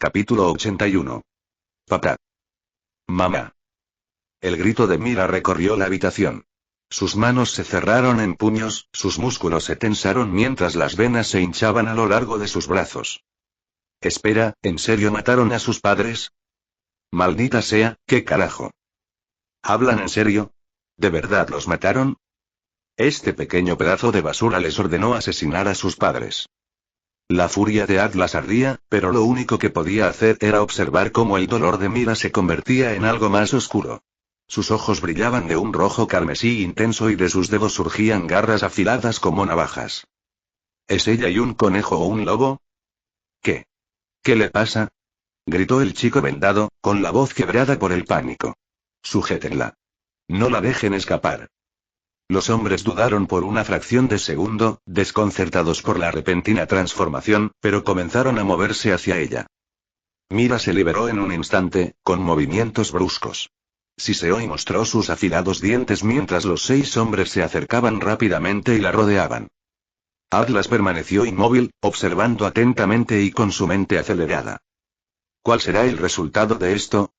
Capítulo 81. Papá. Mamá. El grito de Mira recorrió la habitación. Sus manos se cerraron en puños, sus músculos se tensaron mientras las venas se hinchaban a lo largo de sus brazos. Espera, ¿en serio mataron a sus padres? Maldita sea, ¿qué carajo? ¿Hablan en serio? ¿De verdad los mataron? Este pequeño pedazo de basura les ordenó asesinar a sus padres. La furia de Atlas ardía, pero lo único que podía hacer era observar cómo el dolor de Mira se convertía en algo más oscuro. Sus ojos brillaban de un rojo carmesí intenso y de sus dedos surgían garras afiladas como navajas. ¿Es ella y un conejo o un lobo? ¿Qué? ¿Qué le pasa? Gritó el chico vendado, con la voz quebrada por el pánico. Sujétenla. No la dejen escapar. Los hombres dudaron por una fracción de segundo, desconcertados por la repentina transformación, pero comenzaron a moverse hacia ella. Mira se liberó en un instante, con movimientos bruscos. Siseó y mostró sus afilados dientes mientras los 6 hombres se acercaban rápidamente y la rodeaban. Atlas permaneció inmóvil, observando atentamente y con su mente acelerada. ¿Cuál será el resultado de esto?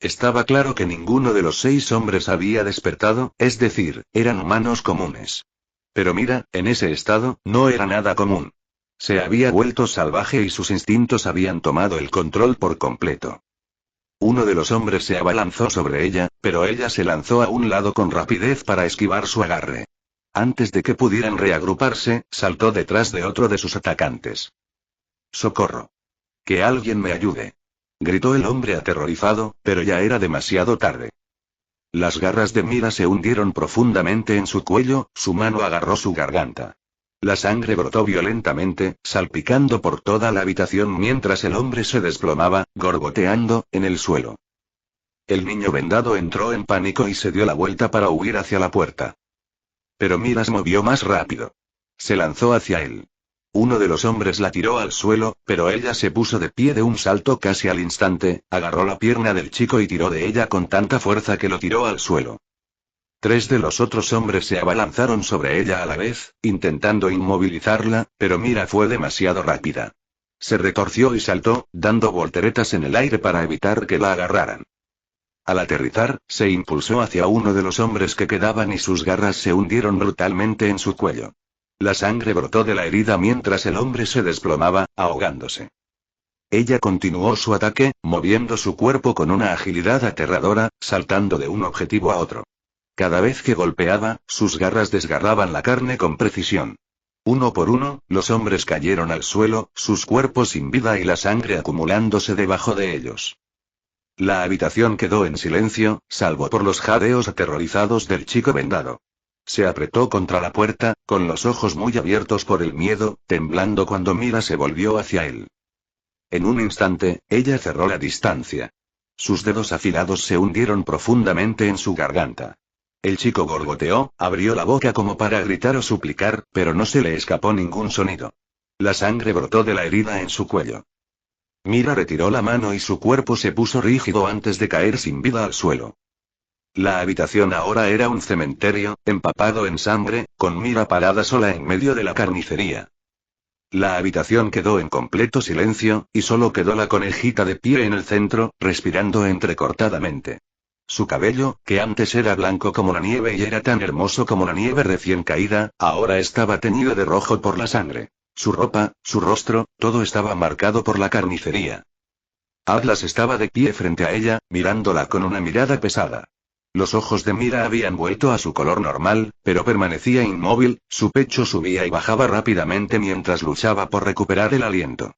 Estaba claro que ninguno de los 6 hombres había despertado, es decir, eran humanos comunes. Pero Mira, en ese estado, no era nada común. Se había vuelto salvaje y sus instintos habían tomado el control por completo. Uno de los hombres se abalanzó sobre ella, pero ella se lanzó a un lado con rapidez para esquivar su agarre. Antes de que pudieran reagruparse, saltó detrás de otro de sus atacantes. ¡Socorro! ¡Que alguien me ayude! Gritó el hombre aterrorizado, pero ya era demasiado tarde. Las garras de Mira se hundieron profundamente en su cuello, su mano agarró su garganta. La sangre brotó violentamente, salpicando por toda la habitación mientras el hombre se desplomaba, gorgoteando, en el suelo. El niño vendado entró en pánico y se dio la vuelta para huir hacia la puerta. Pero Mira se movió más rápido. Se lanzó hacia él. Uno de los hombres la tiró al suelo, pero ella se puso de pie de un salto casi al instante, agarró la pierna del chico y tiró de ella con tanta fuerza que lo tiró al suelo. 3 de los otros hombres se abalanzaron sobre ella a la vez, intentando inmovilizarla, pero Mira fue demasiado rápida. Se retorció y saltó, dando volteretas en el aire para evitar que la agarraran. Al aterrizar, se impulsó hacia uno de los hombres que quedaban y sus garras se hundieron brutalmente en su cuello. La sangre brotó de la herida mientras el hombre se desplomaba, ahogándose. Ella continuó su ataque, moviendo su cuerpo con una agilidad aterradora, saltando de un objetivo a otro. Cada vez que golpeaba, sus garras desgarraban la carne con precisión. Uno por uno, los hombres cayeron al suelo, sus cuerpos sin vida y la sangre acumulándose debajo de ellos. La habitación quedó en silencio, salvo por los jadeos aterrorizados del chico vendado. Se apretó contra la puerta, con los ojos muy abiertos por el miedo, temblando cuando Mira se volvió hacia él. En un instante, ella cerró la distancia. Sus dedos afilados se hundieron profundamente en su garganta. El chico gorgoteó, abrió la boca como para gritar o suplicar, pero no se le escapó ningún sonido. La sangre brotó de la herida en su cuello. Mira retiró la mano y su cuerpo se puso rígido antes de caer sin vida al suelo. La habitación ahora era un cementerio, empapado en sangre, con Mira parada sola en medio de la carnicería. La habitación quedó en completo silencio, y solo quedó la conejita de pie en el centro, respirando entrecortadamente. Su cabello, que antes era blanco como la nieve y era tan hermoso como la nieve recién caída, ahora estaba teñido de rojo por la sangre. Su ropa, su rostro, todo estaba marcado por la carnicería. Atlas estaba de pie frente a ella, mirándola con una mirada pesada. Los ojos de Mira habían vuelto a su color normal, pero permanecía inmóvil, su pecho subía y bajaba rápidamente mientras luchaba por recuperar el aliento.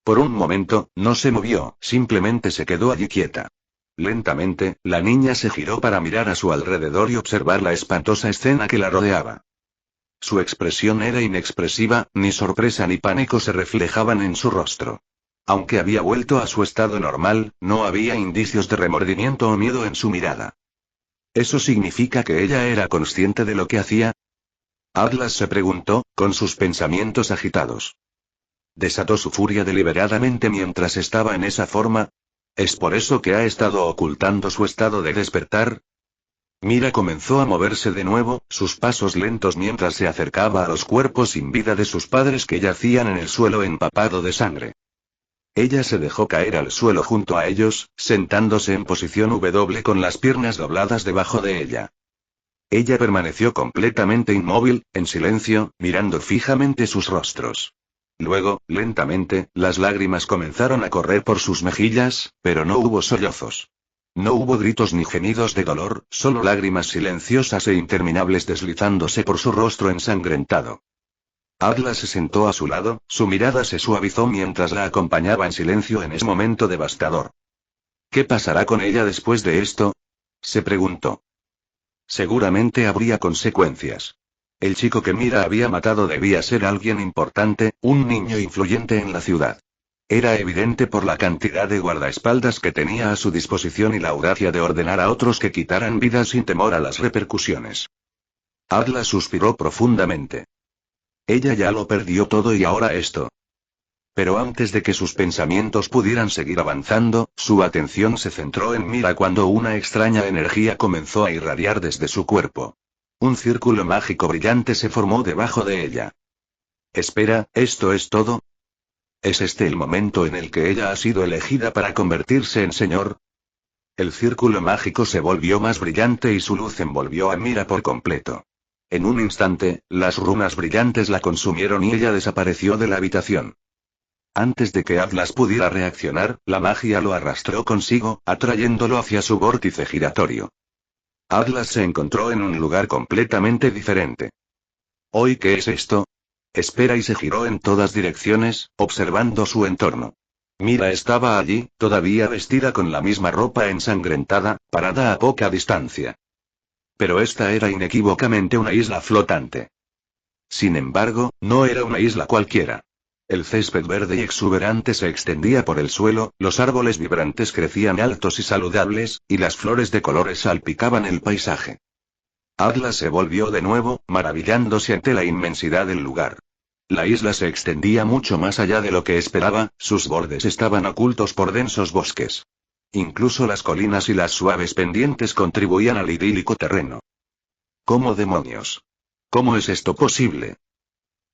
Por un momento, no se movió, simplemente se quedó allí quieta. Lentamente, la niña se giró para mirar a su alrededor y observar la espantosa escena que la rodeaba. Su expresión era inexpresiva, ni sorpresa ni pánico se reflejaban en su rostro. Aunque había vuelto a su estado normal, no había indicios de remordimiento o miedo en su mirada. ¿Eso significa que ella era consciente de lo que hacía? Atlas se preguntó, con sus pensamientos agitados. ¿Desató su furia deliberadamente mientras estaba en esa forma? ¿Es por eso que ha estado ocultando su estado de despertar? Mira comenzó a moverse de nuevo, sus pasos lentos mientras se acercaba a los cuerpos sin vida de sus padres que yacían en el suelo empapado de sangre. Ella se dejó caer al suelo junto a ellos, sentándose en posición W con las piernas dobladas debajo de ella. Ella permaneció completamente inmóvil, en silencio, mirando fijamente sus rostros. Luego, lentamente, las lágrimas comenzaron a correr por sus mejillas, pero no hubo sollozos. No hubo gritos ni gemidos de dolor, solo lágrimas silenciosas e interminables deslizándose por su rostro ensangrentado. Atlas se sentó a su lado, su mirada se suavizó mientras la acompañaba en silencio en ese momento devastador. ¿Qué pasará con ella después de esto? Se preguntó. Seguramente habría consecuencias. El chico que Mira había matado debía ser alguien importante, un niño influyente en la ciudad. Era evidente por la cantidad de guardaespaldas que tenía a su disposición y la audacia de ordenar a otros que quitaran vidas sin temor a las repercusiones. Atlas suspiró profundamente. Ella ya lo perdió todo y ahora esto. Pero antes de que sus pensamientos pudieran seguir avanzando, su atención se centró en Mira cuando una extraña energía comenzó a irradiar desde su cuerpo. Un círculo mágico brillante se formó debajo de ella. Espera, ¿esto es todo? ¿Es este el momento en el que ella ha sido elegida para convertirse en señor? El círculo mágico se volvió más brillante y su luz envolvió a Mira por completo. En un instante, las runas brillantes la consumieron y ella desapareció de la habitación. Antes de que Atlas pudiera reaccionar, la magia lo arrastró consigo, atrayéndolo hacia su vórtice giratorio. Atlas se encontró en un lugar completamente diferente. ¿Hoy qué es esto? Espera y se giró en todas direcciones, observando su entorno. Mira estaba allí, todavía vestida con la misma ropa ensangrentada, parada a poca distancia. Pero esta era inequívocamente una isla flotante. Sin embargo, no era una isla cualquiera. El césped verde y exuberante se extendía por el suelo, los árboles vibrantes crecían altos y saludables, y las flores de colores salpicaban el paisaje. Atlas se volvió de nuevo, maravillándose ante la inmensidad del lugar. La isla se extendía mucho más allá de lo que esperaba, sus bordes estaban ocultos por densos bosques. Incluso las colinas y las suaves pendientes contribuían al idílico terreno. ¿Cómo demonios? ¿Cómo es esto posible?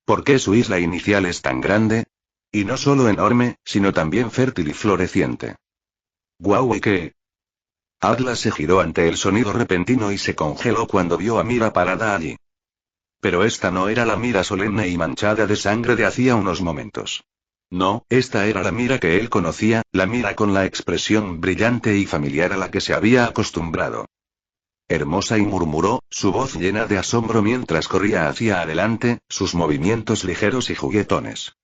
¿Por qué su isla inicial es tan grande? Y no solo enorme, sino también fértil y floreciente. ¿Guau y qué? Atlas se giró ante el sonido repentino y se congeló cuando vio a Mira parada allí. Pero esta no era la Mira solemne y manchada de sangre de hacía unos momentos. No, esta era la Mira que él conocía, la Mira con la expresión brillante y familiar a la que se había acostumbrado. Hermosa, y murmuró, su voz llena de asombro mientras corría hacia adelante, sus movimientos ligeros y juguetones.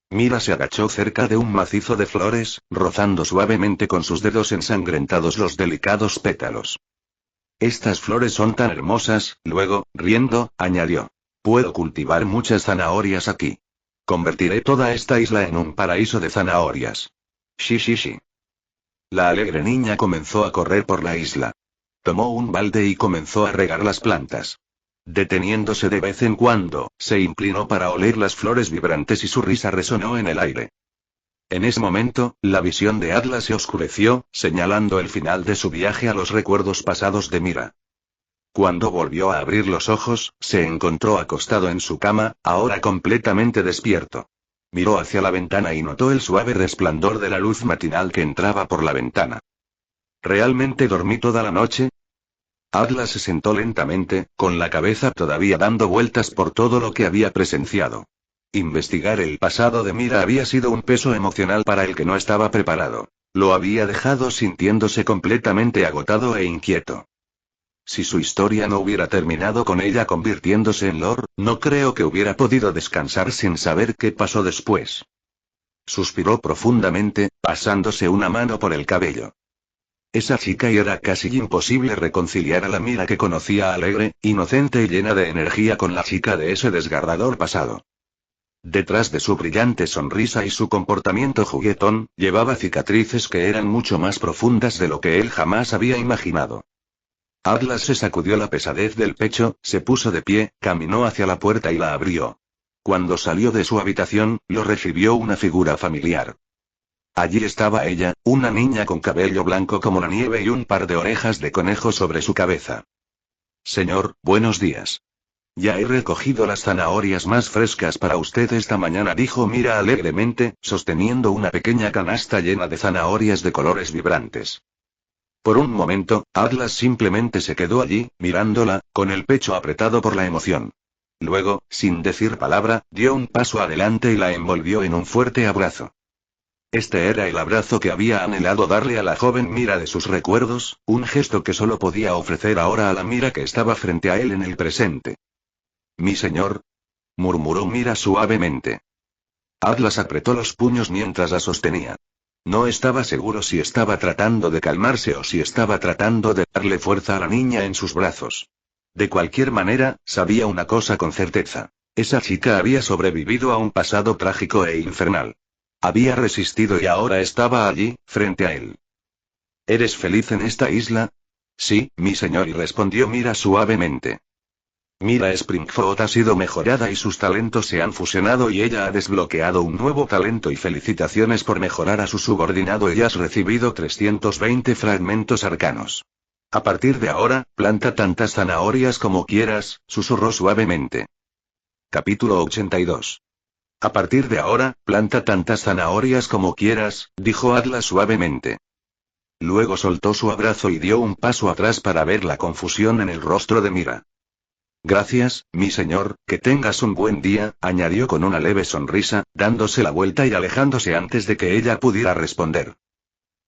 Mira se agachó cerca de un macizo de flores, rozando suavemente con sus dedos ensangrentados los delicados pétalos. Estas flores son tan hermosas, luego, riendo, añadió. Puedo cultivar muchas zanahorias aquí. Convertiré toda esta isla en un paraíso de zanahorias. Shi. La alegre niña comenzó a correr por la isla. Tomó un balde y comenzó a regar las plantas. Deteniéndose de vez en cuando, se inclinó para oler las flores vibrantes y su risa resonó en el aire. En ese momento, la visión de Atlas se oscureció, señalando el final de su viaje a los recuerdos pasados de Mira. Cuando volvió a abrir los ojos, se encontró acostado en su cama, ahora completamente despierto. Miró hacia la ventana y notó el suave resplandor de la luz matinal que entraba por la ventana. ¿Realmente dormí toda la noche? Atlas se sentó lentamente, con la cabeza todavía dando vueltas por todo lo que había presenciado. Investigar el pasado de Mira había sido un peso emocional para el que no estaba preparado. Lo había dejado sintiéndose completamente agotado e inquieto. Si su historia no hubiera terminado con ella convirtiéndose en Lord, no creo que hubiera podido descansar sin saber qué pasó después. Suspiró profundamente, pasándose una mano por el cabello. Esa chica, y era casi imposible reconciliar a la Mira que conocía alegre, inocente y llena de energía con la chica de ese desgarrador pasado. Detrás de su brillante sonrisa y su comportamiento juguetón, llevaba cicatrices que eran mucho más profundas de lo que él jamás había imaginado. Atlas se sacudió la pesadez del pecho, se puso de pie, caminó hacia la puerta y la abrió. Cuando salió de su habitación, lo recibió una figura familiar. Allí estaba ella, una niña con cabello blanco como la nieve y un par de orejas de conejo sobre su cabeza. Señor, buenos días. Ya he recogido las zanahorias más frescas para usted esta mañana, dijo Mira alegremente, sosteniendo una pequeña canasta llena de zanahorias de colores vibrantes. Por un momento, Atlas simplemente se quedó allí, mirándola, con el pecho apretado por la emoción. Luego, sin decir palabra, dio un paso adelante y la envolvió en un fuerte abrazo. Este era el abrazo que había anhelado darle a la joven Mira de sus recuerdos, un gesto que solo podía ofrecer ahora a la Mira que estaba frente a él en el presente. «Mi señor», murmuró Mira suavemente. Atlas apretó los puños mientras la sostenía. No estaba seguro si estaba tratando de calmarse o si estaba tratando de darle fuerza a la niña en sus brazos. De cualquier manera, sabía una cosa con certeza. Esa chica había sobrevivido a un pasado trágico e infernal. Había resistido y ahora estaba allí, frente a él. ¿Eres feliz en esta isla? Sí, mi señor, y respondió Mira suavemente. Mira Springfield ha sido mejorada y sus talentos se han fusionado y ella ha desbloqueado un nuevo talento y felicitaciones por mejorar a su subordinado y has recibido 320 fragmentos arcanos. A partir de ahora, planta tantas zanahorias como quieras, susurró suavemente. Capítulo 82. A partir de ahora, planta tantas zanahorias como quieras, dijo Atlas suavemente. Luego soltó su abrazo y dio un paso atrás para ver la confusión en el rostro de Mira. Gracias, mi señor, que tengas un buen día, añadió con una leve sonrisa, dándose la vuelta y alejándose antes de que ella pudiera responder.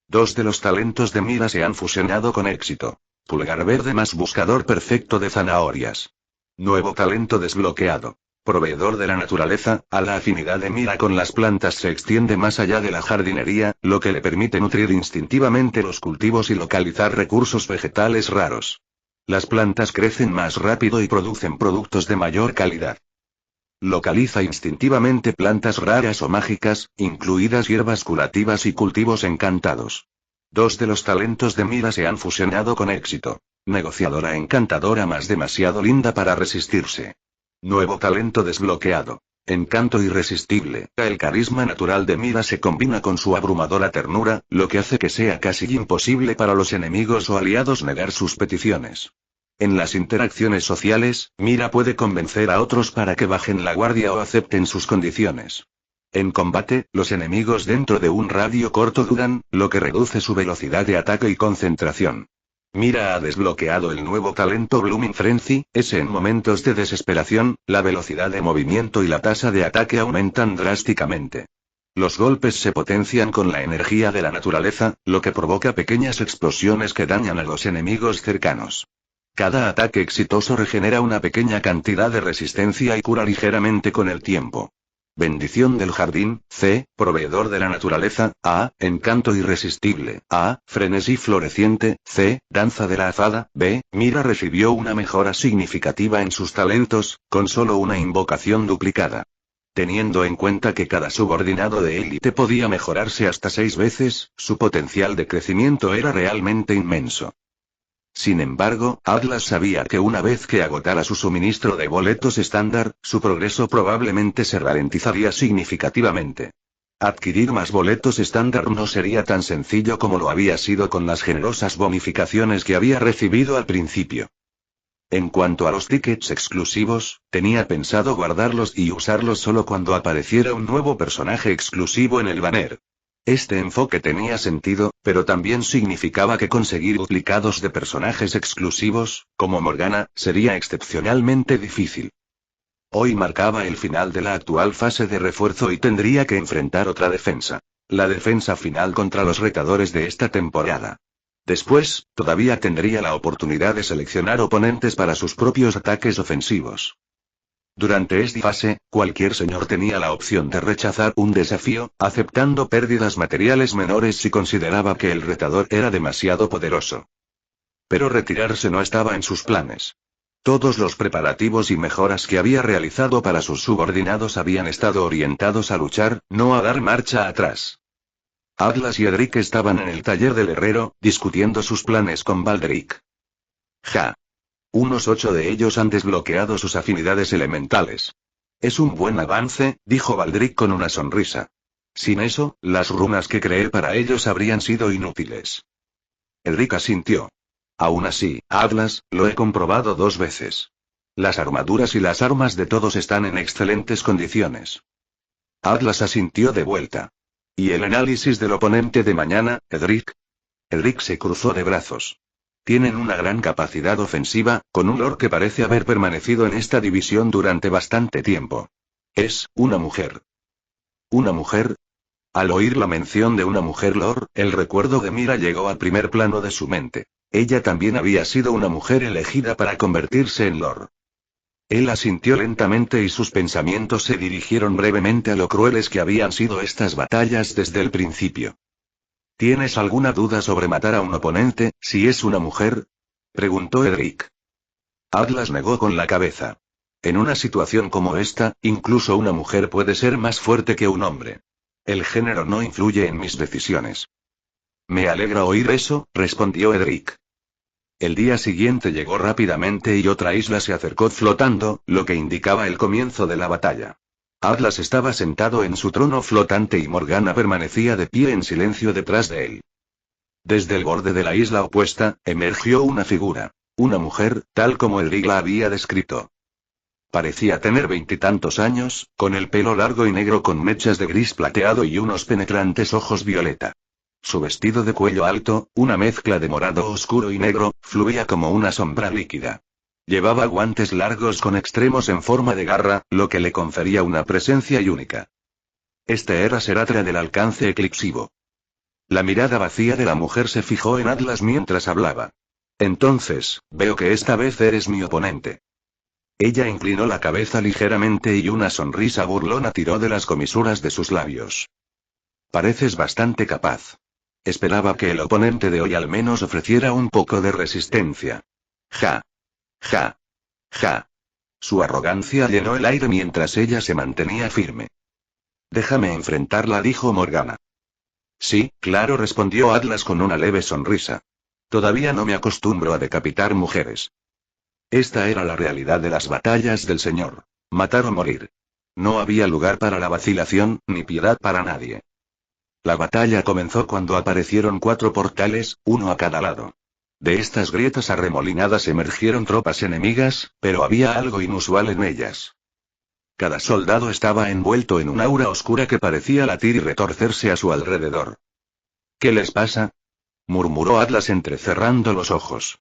Dos de los talentos de Mira se han fusionado con éxito. Pulgar verde más buscador perfecto de zanahorias. Nuevo talento desbloqueado. Proveedor de la naturaleza, a la afinidad de Mira con las plantas se extiende más allá de la jardinería, lo que le permite nutrir instintivamente los cultivos y localizar recursos vegetales raros. Las plantas crecen más rápido y producen productos de mayor calidad. Localiza instintivamente plantas raras o mágicas, incluidas hierbas curativas y cultivos encantados. Dos de los talentos de Mira se han fusionado con éxito. Negociadora encantadora más demasiado linda para resistirse. Nuevo talento desbloqueado. Encanto irresistible. El carisma natural de Mira se combina con su abrumadora ternura, lo que hace que sea casi imposible para los enemigos o aliados negar sus peticiones. En las interacciones sociales, Mira puede convencer a otros para que bajen la guardia o acepten sus condiciones. En combate, los enemigos dentro de un radio corto dudan, lo que reduce su velocidad de ataque y concentración. Mira ha desbloqueado el nuevo talento Blooming Frenzy, en momentos de desesperación, la velocidad de movimiento y la tasa de ataque aumentan drásticamente. Los golpes se potencian con la energía de la naturaleza, lo que provoca pequeñas explosiones que dañan a los enemigos cercanos. Cada ataque exitoso regenera una pequeña cantidad de resistencia y cura ligeramente con el tiempo. Bendición del jardín, C, proveedor de la naturaleza, A, encanto irresistible, A, frenesí floreciente, C, danza de la azada, B, Mira recibió una mejora significativa en sus talentos, con solo una invocación duplicada. Teniendo en cuenta que cada subordinado de élite podía mejorarse hasta 6 veces, su potencial de crecimiento era realmente inmenso. Sin embargo, Atlas sabía que una vez que agotara su suministro de boletos estándar, su progreso probablemente se ralentizaría significativamente. Adquirir más boletos estándar no sería tan sencillo como lo había sido con las generosas bonificaciones que había recibido al principio. En cuanto a los tickets exclusivos, tenía pensado guardarlos y usarlos solo cuando apareciera un nuevo personaje exclusivo en el banner. Este enfoque tenía sentido, pero también significaba que conseguir duplicados de personajes exclusivos, como Morgana, sería excepcionalmente difícil. Hoy marcaba el final de la actual fase de refuerzo y tendría que enfrentar otra defensa. La defensa final contra los retadores de esta temporada. Después, todavía tendría la oportunidad de seleccionar oponentes para sus propios ataques ofensivos. Durante esta fase, cualquier señor tenía la opción de rechazar un desafío, aceptando pérdidas materiales menores si consideraba que el retador era demasiado poderoso. Pero retirarse no estaba en sus planes. Todos los preparativos y mejoras que había realizado para sus subordinados habían estado orientados a luchar, no a dar marcha atrás. Atlas y Edric estaban en el taller del herrero, discutiendo sus planes con Baldric. Ja. Unos 8 de ellos han desbloqueado sus afinidades elementales. Es un buen avance, dijo Baldric con una sonrisa. Sin eso, las runas que creé para ellos habrían sido inútiles. Edric asintió. Aún así, Atlas, lo he comprobado 2 veces. Las armaduras y las armas de todos están en excelentes condiciones. Atlas asintió de vuelta. ¿Y el análisis del oponente de mañana, Edric? Edric se cruzó de brazos. Tienen una gran capacidad ofensiva, con un lord que parece haber permanecido en esta división durante bastante tiempo. Es una mujer. ¿Una mujer? Al oír la mención de una mujer lord, el recuerdo de Mira llegó al primer plano de su mente. Ella también había sido una mujer elegida para convertirse en lord. Él asintió lentamente y sus pensamientos se dirigieron brevemente a lo crueles que habían sido estas batallas desde el principio. ¿Tienes alguna duda sobre matar a un oponente, si es una mujer? Preguntó Edric. Atlas negó con la cabeza. En una situación como esta, incluso una mujer puede ser más fuerte que un hombre. El género no influye en mis decisiones. Me alegra oír eso, respondió Edric. El día siguiente llegó rápidamente y otra isla se acercó flotando, lo que indicaba el comienzo de la batalla. Atlas estaba sentado en su trono flotante y Morgana permanecía de pie en silencio detrás de él. Desde el borde de la isla opuesta, emergió una figura. Una mujer, tal como Edric la había descrito. Parecía tener 20 años, con el pelo largo y negro con mechas de gris plateado y unos penetrantes ojos violeta. Su vestido de cuello alto, una mezcla de morado oscuro y negro, fluía como una sombra líquida. Llevaba guantes largos con extremos en forma de garra, lo que le confería una presencia única. Este era Seratra del alcance eclipsivo. La mirada vacía de la mujer se fijó en Atlas mientras hablaba. Entonces, veo que esta vez eres mi oponente. Ella inclinó la cabeza ligeramente y una sonrisa burlona tiró de las comisuras de sus labios. Pareces bastante capaz. Esperaba que el oponente de hoy al menos ofreciera un poco de resistencia. Ja. Ja. Ja. Su arrogancia llenó el aire mientras ella se mantenía firme. Déjame enfrentarla, dijo Morgana. Sí, claro, respondió Atlas con una leve sonrisa. Todavía no me acostumbro a decapitar mujeres. Esta era la realidad de las batallas del Señor. Matar o morir. No había lugar para la vacilación, ni piedad para nadie. La batalla comenzó cuando aparecieron 4 portales, uno a cada lado. De estas grietas arremolinadas emergieron tropas enemigas, pero había algo inusual en ellas. Cada soldado estaba envuelto en un aura oscura que parecía latir y retorcerse a su alrededor. ¿Qué les pasa?, murmuró Atlas entrecerrando los ojos.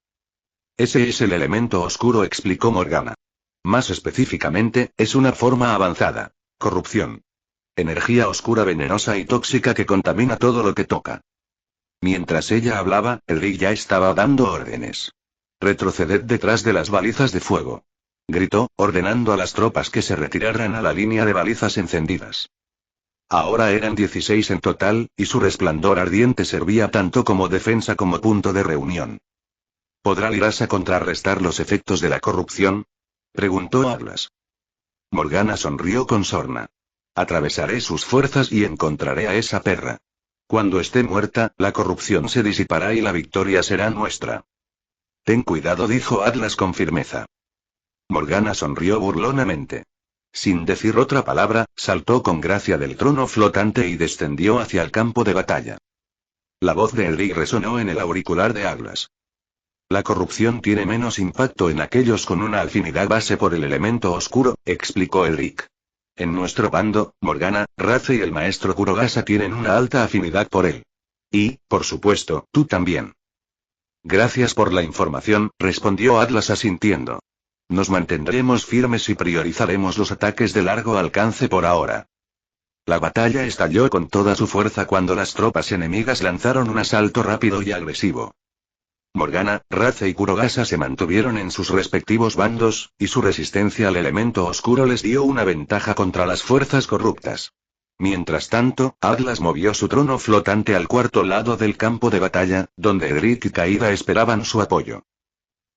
Ese es el elemento oscuro, explicó Morgana. Más específicamente, es una forma avanzada. Corrupción. Energía oscura venenosa y tóxica que contamina todo lo que toca. Mientras ella hablaba, Edric ya estaba dando órdenes. Retroceded detrás de las balizas de fuego. Gritó, ordenando a las tropas que se retiraran a la línea de balizas encendidas. Ahora eran 16 en total, y su resplandor ardiente servía tanto como defensa como punto de reunión. ¿Podrá Lyrasa contrarrestar los efectos de la corrupción?, preguntó Atlas. Morgana sonrió con sorna. Atravesaré sus fuerzas y encontraré a esa perra. Cuando esté muerta, la corrupción se disipará y la victoria será nuestra. Ten cuidado, dijo Atlas con firmeza. Morgana sonrió burlonamente. Sin decir otra palabra, saltó con gracia del trono flotante y descendió hacia el campo de batalla. La voz de Edric resonó en el auricular de Atlas. La corrupción tiene menos impacto en aquellos con una afinidad base por el elemento oscuro, explicó Edric. En nuestro bando, Morgana, Raze y el maestro Kurogasa tienen una alta afinidad por él. Y, por supuesto, tú también. Gracias por la información, respondió Atlas asintiendo. Nos mantendremos firmes y priorizaremos los ataques de largo alcance por ahora. La batalla estalló con toda su fuerza cuando las tropas enemigas lanzaron un asalto rápido y agresivo. Morgana, Raze y Kurogasa se mantuvieron en sus respectivos bandos, y su resistencia al elemento oscuro les dio una ventaja contra las fuerzas corruptas. Mientras tanto, Atlas movió su trono flotante al cuarto lado del campo de batalla, donde Edric y Kaida esperaban su apoyo.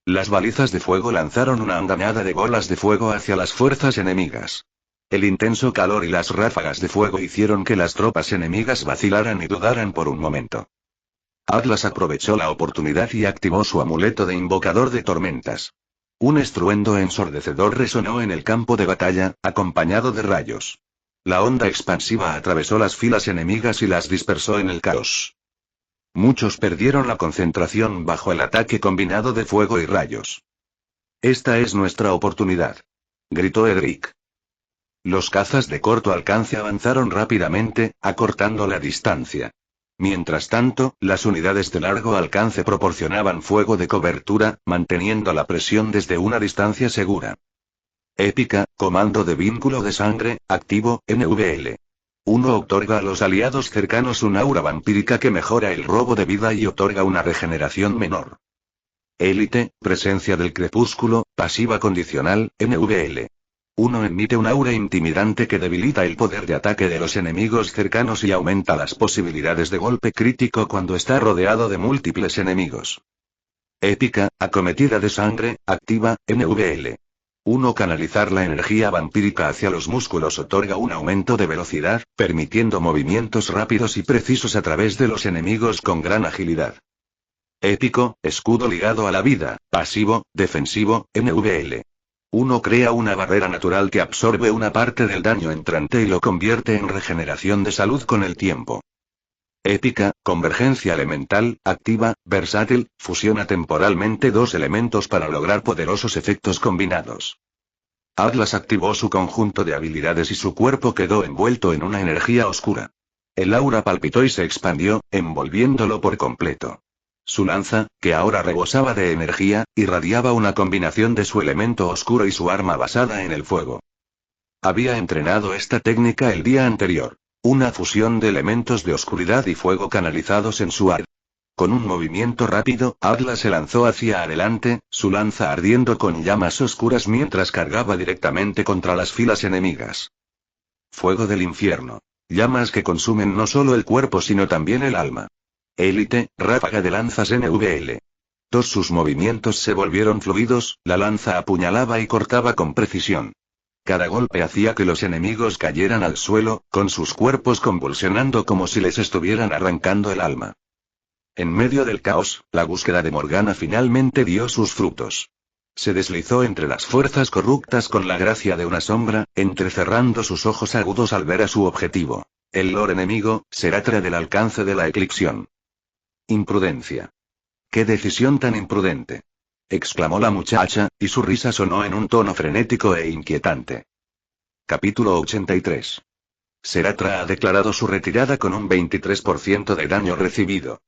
Las balizas de fuego lanzaron una andanada de bolas de fuego hacia las fuerzas enemigas. El intenso calor y las ráfagas de fuego hicieron que las tropas enemigas vacilaran y dudaran por un momento. Atlas aprovechó la oportunidad y activó su amuleto de invocador de tormentas. Un estruendo ensordecedor resonó en el campo de batalla, acompañado de rayos. La onda expansiva atravesó las filas enemigas y las dispersó en el caos. Muchos perdieron la concentración bajo el ataque combinado de fuego y rayos. Esta es nuestra oportunidad. Gritó Edric. Los cazas de corto alcance avanzaron rápidamente, acortando la distancia. Mientras tanto, las unidades de largo alcance proporcionaban fuego de cobertura, manteniendo la presión desde una distancia segura. Épica, comando de vínculo de sangre, activo, NVL. 1 otorga a los aliados cercanos una aura vampírica que mejora el robo de vida y otorga una regeneración menor. Élite, presencia del crepúsculo, pasiva condicional, NVL. 1 emite un aura intimidante que debilita el poder de ataque de los enemigos cercanos y aumenta las posibilidades de golpe crítico cuando está rodeado de múltiples enemigos. Épica, acometida de sangre, activa, NVL. 1 canalizar la energía vampírica hacia los músculos otorga un aumento de velocidad, permitiendo movimientos rápidos y precisos a través de los enemigos con gran agilidad. Épico, escudo ligado a la vida, pasivo, defensivo, NVL. 1 crea una barrera natural que absorbe una parte del daño entrante y lo convierte en regeneración de salud con el tiempo. Épica, convergencia elemental, activa, versátil, fusiona temporalmente 2 elementos para lograr poderosos efectos combinados. Atlas activó su conjunto de habilidades y su cuerpo quedó envuelto en una energía oscura. El aura palpitó y se expandió, envolviéndolo por completo. Su lanza, que ahora rebosaba de energía, irradiaba una combinación de su elemento oscuro y su arma basada en el fuego. Había entrenado esta técnica el día anterior. Una fusión de elementos de oscuridad y fuego canalizados en su arma. Con un movimiento rápido, Atlas se lanzó hacia adelante, su lanza ardiendo con llamas oscuras mientras cargaba directamente contra las filas enemigas. Fuego del infierno. Llamas que consumen no solo el cuerpo sino también el alma. Élite, ráfaga de lanzas NVL. Todos sus movimientos se volvieron fluidos, la lanza apuñalaba y cortaba con precisión. Cada golpe hacía que los enemigos cayeran al suelo, con sus cuerpos convulsionando como si les estuvieran arrancando el alma. En medio del caos, la búsqueda de Morgana finalmente dio sus frutos. Se deslizó entre las fuerzas corruptas con la gracia de una sombra, entrecerrando sus ojos agudos al ver a su objetivo. El lord enemigo, Seratra del alcance de la eclipsión. Imprudencia. ¡Qué decisión tan imprudente! Exclamó la muchacha, y su risa sonó en un tono frenético e inquietante. Capítulo 83. Seratra ha declarado su retirada con un 23% de daño recibido.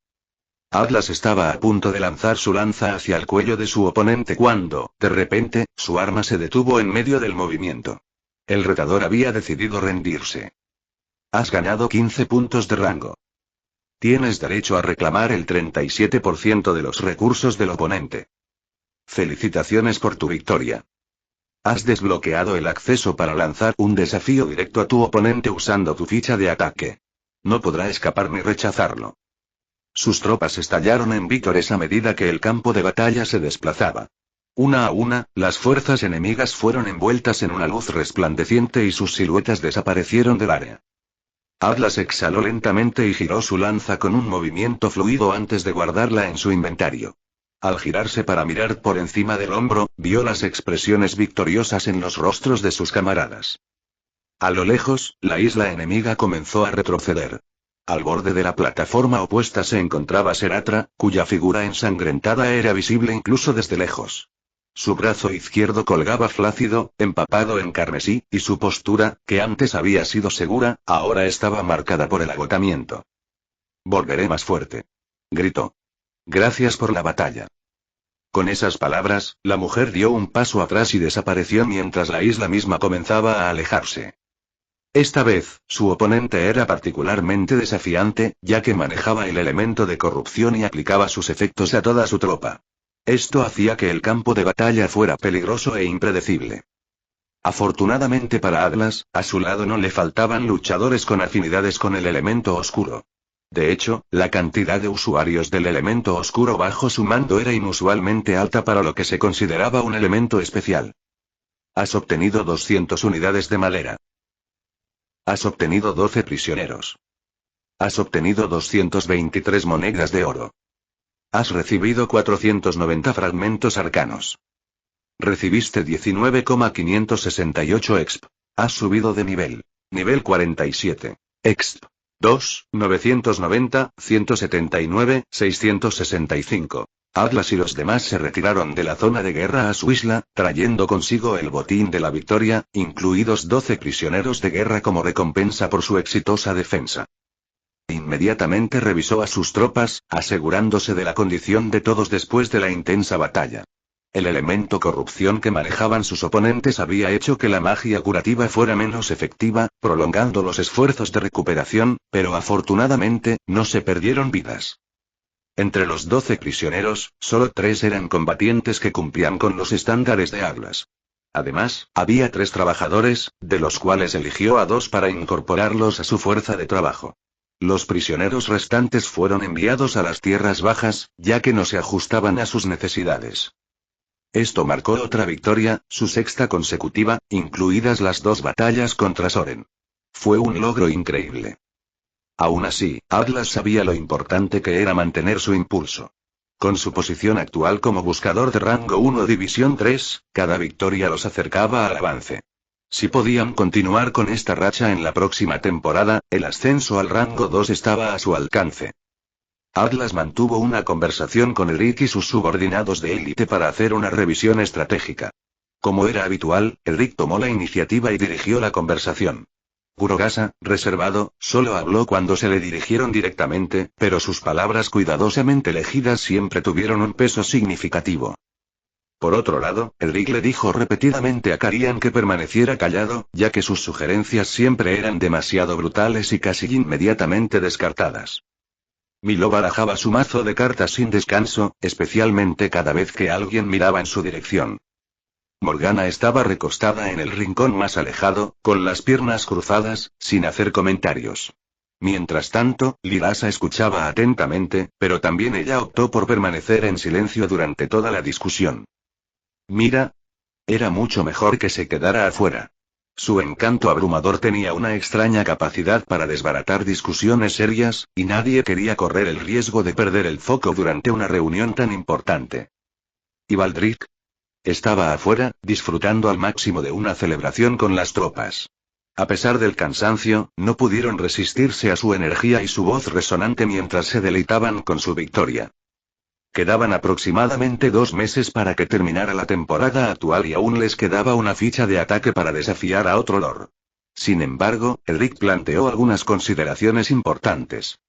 Atlas estaba a punto de lanzar su lanza hacia el cuello de su oponente cuando, de repente, su arma se detuvo en medio del movimiento. El retador había decidido rendirse. Has ganado 15 puntos de rango. Tienes derecho a reclamar el 37% de los recursos del oponente. Felicitaciones por tu victoria. Has desbloqueado el acceso para lanzar un desafío directo a tu oponente usando tu ficha de ataque. No podrá escapar ni rechazarlo. Sus tropas estallaron en vítores a medida que el campo de batalla se desplazaba. Una a una, las fuerzas enemigas fueron envueltas en una luz resplandeciente y sus siluetas desaparecieron del área. Atlas exhaló lentamente y giró su lanza con un movimiento fluido antes de guardarla en su inventario. Al girarse para mirar por encima del hombro, vio las expresiones victoriosas en los rostros de sus camaradas. A lo lejos, la isla enemiga comenzó a retroceder. Al borde de la plataforma opuesta se encontraba Seratra, cuya figura ensangrentada era visible incluso desde lejos. Su brazo izquierdo colgaba flácido, empapado en carmesí, y su postura, que antes había sido segura, ahora estaba marcada por el agotamiento. «Volveré más fuerte», gritó. «Gracias por la batalla». Con esas palabras, la mujer dio un paso atrás y desapareció mientras la isla misma comenzaba a alejarse. Esta vez, su oponente era particularmente desafiante, ya que manejaba el elemento de corrupción y aplicaba sus efectos a toda su tropa. Esto hacía que el campo de batalla fuera peligroso e impredecible. Afortunadamente para Atlas, a su lado no le faltaban luchadores con afinidades con el elemento oscuro. De hecho, la cantidad de usuarios del elemento oscuro bajo su mando era inusualmente alta para lo que se consideraba un elemento especial. Has obtenido 200 unidades de madera. Has obtenido 12 prisioneros. Has obtenido 223 monedas de oro. Has recibido 490 fragmentos arcanos. Recibiste 19,568 exp. Has subido de nivel. Nivel 47. Exp. 2, 990, 179, 665. Atlas y los demás se retiraron de la zona de guerra a su isla, trayendo consigo el botín de la victoria, incluidos 12 prisioneros de guerra como recompensa por su exitosa defensa. Inmediatamente revisó a sus tropas, asegurándose de la condición de todos después de la intensa batalla. El elemento corrupción que manejaban sus oponentes había hecho que la magia curativa fuera menos efectiva, prolongando los esfuerzos de recuperación, pero afortunadamente, no se perdieron vidas. Entre los 12 prisioneros, solo 3 eran combatientes que cumplían con los estándares de Atlas. Además, había 3 trabajadores, de los cuales eligió a 2 para incorporarlos a su fuerza de trabajo. Los prisioneros restantes fueron enviados a las tierras bajas, ya que no se ajustaban a sus necesidades. Esto marcó otra victoria, su 6ª consecutiva, incluidas las 2 batallas contra Soren. Fue un logro increíble. Aún así, Atlas sabía lo importante que era mantener su impulso. Con su posición actual como buscador de rango 1 División 3, cada victoria los acercaba al avance. Si podían continuar con esta racha en la próxima temporada, el ascenso al rango 2 estaba a su alcance. Atlas mantuvo una conversación con Elric y sus subordinados de élite para hacer una revisión estratégica. Como era habitual, Elric tomó la iniciativa y dirigió la conversación. Kurogasa, reservado, solo habló cuando se le dirigieron directamente, pero sus palabras cuidadosamente elegidas siempre tuvieron un peso significativo. Por otro lado, Elric le dijo repetidamente a Karian que permaneciera callado, ya que sus sugerencias siempre eran demasiado brutales y casi inmediatamente descartadas. Milo barajaba su mazo de cartas sin descanso, especialmente cada vez que alguien miraba en su dirección. Morgana estaba recostada en el rincón más alejado, con las piernas cruzadas, sin hacer comentarios. Mientras tanto, Lirasa escuchaba atentamente, pero también ella optó por permanecer en silencio durante toda la discusión. Mira. Era mucho mejor que se quedara afuera. Su encanto abrumador tenía una extraña capacidad para desbaratar discusiones serias, y nadie quería correr el riesgo de perder el foco durante una reunión tan importante. ¿Y Baldric? Estaba afuera, disfrutando al máximo de una celebración con las tropas. A pesar del cansancio, no pudieron resistirse a su energía y su voz resonante mientras se deleitaban con su victoria. Quedaban aproximadamente 2 meses para que terminara la temporada actual y aún les quedaba una ficha de ataque para desafiar a otro Lord. Sin embargo, Elric planteó algunas consideraciones importantes.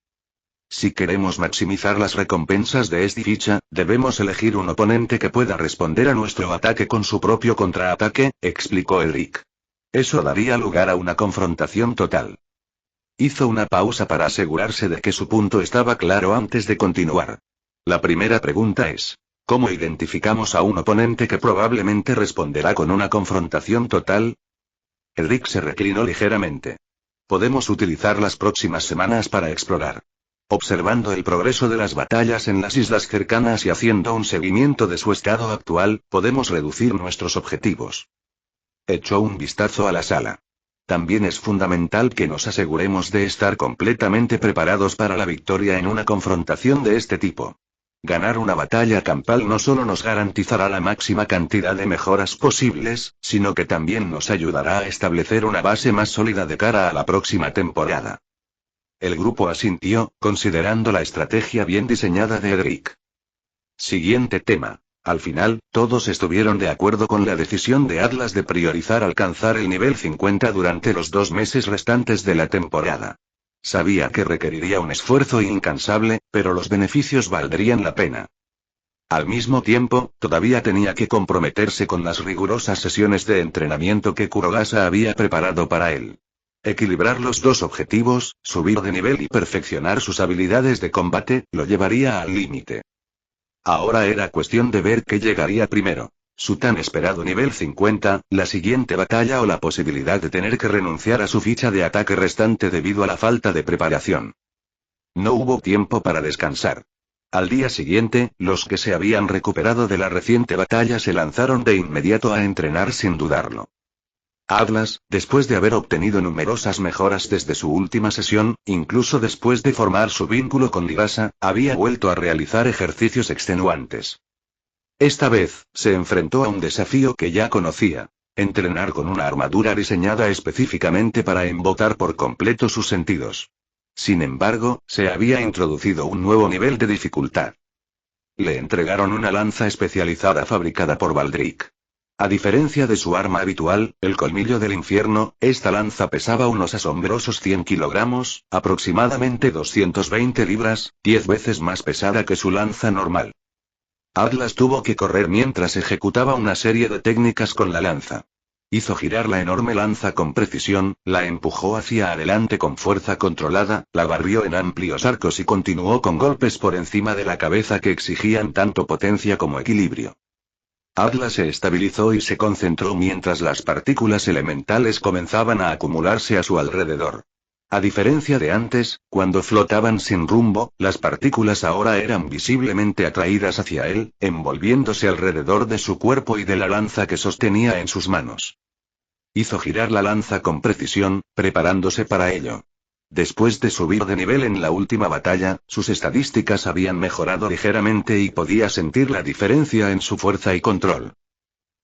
Si queremos maximizar las recompensas de esta ficha, debemos elegir un oponente que pueda responder a nuestro ataque con su propio contraataque, explicó Elric. Eso daría lugar a una confrontación total. Hizo una pausa para asegurarse de que su punto estaba claro antes de continuar. La primera pregunta es, ¿cómo identificamos a un oponente que probablemente responderá con una confrontación total? Elric se reclinó ligeramente. Podemos utilizar las próximas semanas para explorar. Observando el progreso de las batallas en las islas cercanas y haciendo un seguimiento de su estado actual, podemos reducir nuestros objetivos. Echó un vistazo a la sala. También es fundamental que nos aseguremos de estar completamente preparados para la victoria en una confrontación de este tipo. Ganar una batalla campal no solo nos garantizará la máxima cantidad de mejoras posibles, sino que también nos ayudará a establecer una base más sólida de cara a la próxima temporada. El grupo asintió, considerando la estrategia bien diseñada de Elric. Siguiente tema. Al final, todos estuvieron de acuerdo con la decisión de Atlas de priorizar alcanzar el nivel 50 durante los 2 meses restantes de la temporada. Sabía que requeriría un esfuerzo incansable, pero los beneficios valdrían la pena. Al mismo tiempo, todavía tenía que comprometerse con las rigurosas sesiones de entrenamiento que Kurogasa había preparado para él. Equilibrar los 2 objetivos, subir de nivel y perfeccionar sus habilidades de combate, lo llevaría al límite. Ahora era cuestión de ver qué llegaría primero. Su tan esperado nivel 50, la siguiente batalla o la posibilidad de tener que renunciar a su ficha de ataque restante debido a la falta de preparación. No hubo tiempo para descansar. Al día siguiente, los que se habían recuperado de la reciente batalla se lanzaron de inmediato a entrenar sin dudarlo. Atlas, después de haber obtenido numerosas mejoras desde su última sesión, incluso después de formar su vínculo con Lirasa, había vuelto a realizar ejercicios extenuantes. Esta vez, se enfrentó a un desafío que ya conocía: entrenar con una armadura diseñada específicamente para embotar por completo sus sentidos. Sin embargo, se había introducido un nuevo nivel de dificultad. Le entregaron una lanza especializada fabricada por Baldric. A diferencia de su arma habitual, el colmillo del infierno, esta lanza pesaba unos asombrosos 100 kilogramos, aproximadamente 220 libras, 10 veces más pesada que su lanza normal. Atlas tuvo que correr mientras ejecutaba una serie de técnicas con la lanza. Hizo girar la enorme lanza con precisión, la empujó hacia adelante con fuerza controlada, la barrió en amplios arcos y continuó con golpes por encima de la cabeza que exigían tanto potencia como equilibrio. Atlas se estabilizó y se concentró mientras las partículas elementales comenzaban a acumularse a su alrededor. A diferencia de antes, cuando flotaban sin rumbo, las partículas ahora eran visiblemente atraídas hacia él, envolviéndose alrededor de su cuerpo y de la lanza que sostenía en sus manos. Hizo girar la lanza con precisión, preparándose para ello. Después de subir de nivel en la última batalla, sus estadísticas habían mejorado ligeramente y podía sentir la diferencia en su fuerza y control.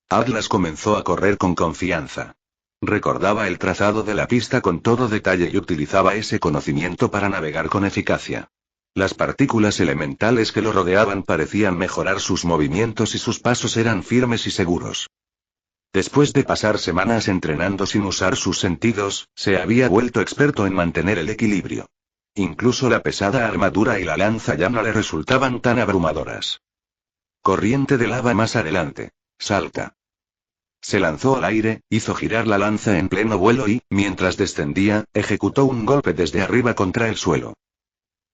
Atlas comenzó a correr con confianza. Recordaba el trazado de la pista con todo detalle y utilizaba ese conocimiento para navegar con eficacia. Las partículas elementales que lo rodeaban parecían mejorar sus movimientos y sus pasos eran firmes y seguros. Después de pasar semanas entrenando sin usar sus sentidos, se había vuelto experto en mantener el equilibrio. Incluso la pesada armadura y la lanza ya no le resultaban tan abrumadoras. Corriente de lava más adelante. Salta. Se lanzó al aire, hizo girar la lanza en pleno vuelo y, mientras descendía, ejecutó un golpe desde arriba contra el suelo.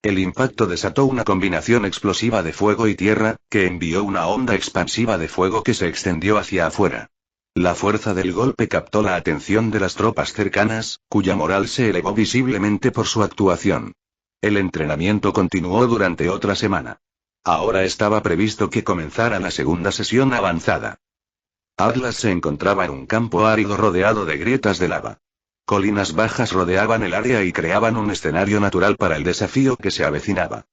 El impacto desató una combinación explosiva de fuego y tierra, que envió una onda expansiva de fuego que se extendió hacia afuera. La fuerza del golpe captó la atención de las tropas cercanas, cuya moral se elevó visiblemente por su actuación. El entrenamiento continuó durante otra semana. Ahora estaba previsto que comenzara la segunda sesión avanzada. Atlas se encontraba en un campo árido rodeado de grietas de lava. Colinas bajas rodeaban el área y creaban un escenario natural para el desafío que se avecinaba.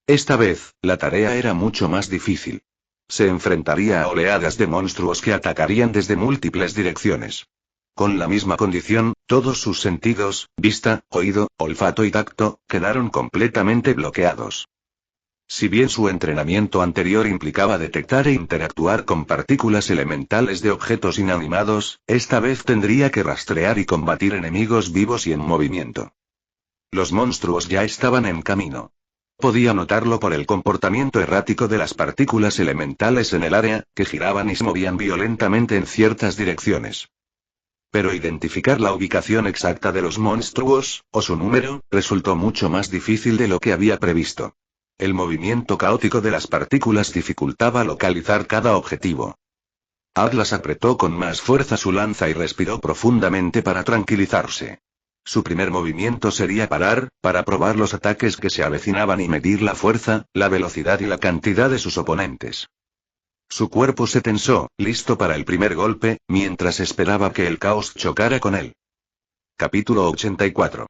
Esta vez, la tarea era mucho más difícil. Se enfrentaría a oleadas de monstruos que atacarían desde múltiples direcciones. Con la misma condición, todos sus sentidos, vista, oído, olfato y tacto, quedaron completamente bloqueados. Si bien su entrenamiento anterior implicaba detectar e interactuar con partículas elementales de objetos inanimados, esta vez tendría que rastrear y combatir enemigos vivos y en movimiento. Los monstruos ya estaban en camino. Podía notarlo por el comportamiento errático de las partículas elementales en el área, que giraban y se movían violentamente en ciertas direcciones. Pero identificar la ubicación exacta de los monstruos, o su número, resultó mucho más difícil de lo que había previsto. El movimiento caótico de las partículas dificultaba localizar cada objetivo. Atlas apretó con más fuerza su lanza y respiró profundamente para tranquilizarse. Su primer movimiento sería parar, para probar los ataques que se avecinaban y medir la fuerza, la velocidad y la cantidad de sus oponentes. Su cuerpo se tensó, listo para el primer golpe, mientras esperaba que el caos chocara con él. Capítulo 84.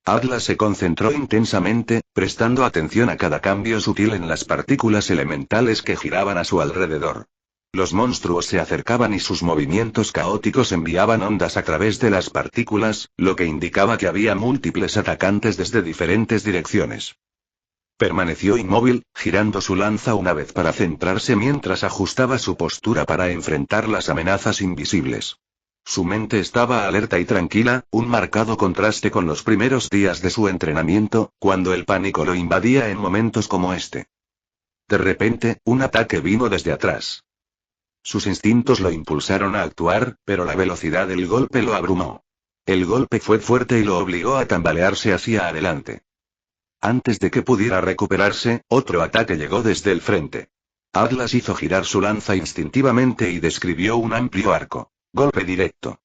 Atlas se concentró intensamente, prestando atención a cada cambio sutil en las partículas elementales que giraban a su alrededor. Los monstruos se acercaban y sus movimientos caóticos enviaban ondas a través de las partículas, lo que indicaba que había múltiples atacantes desde diferentes direcciones. Permaneció inmóvil, girando su lanza una vez para centrarse mientras ajustaba su postura para enfrentar las amenazas invisibles. Su mente estaba alerta y tranquila, un marcado contraste con los primeros días de su entrenamiento, cuando el pánico lo invadía en momentos como este. De repente, un ataque vino desde atrás. Sus instintos lo impulsaron a actuar, pero la velocidad del golpe lo abrumó. El golpe fue fuerte y lo obligó a tambalearse hacia adelante. Antes de que pudiera recuperarse, otro ataque llegó desde el frente. Atlas hizo girar su lanza instintivamente y describió un amplio arco. Golpe directo.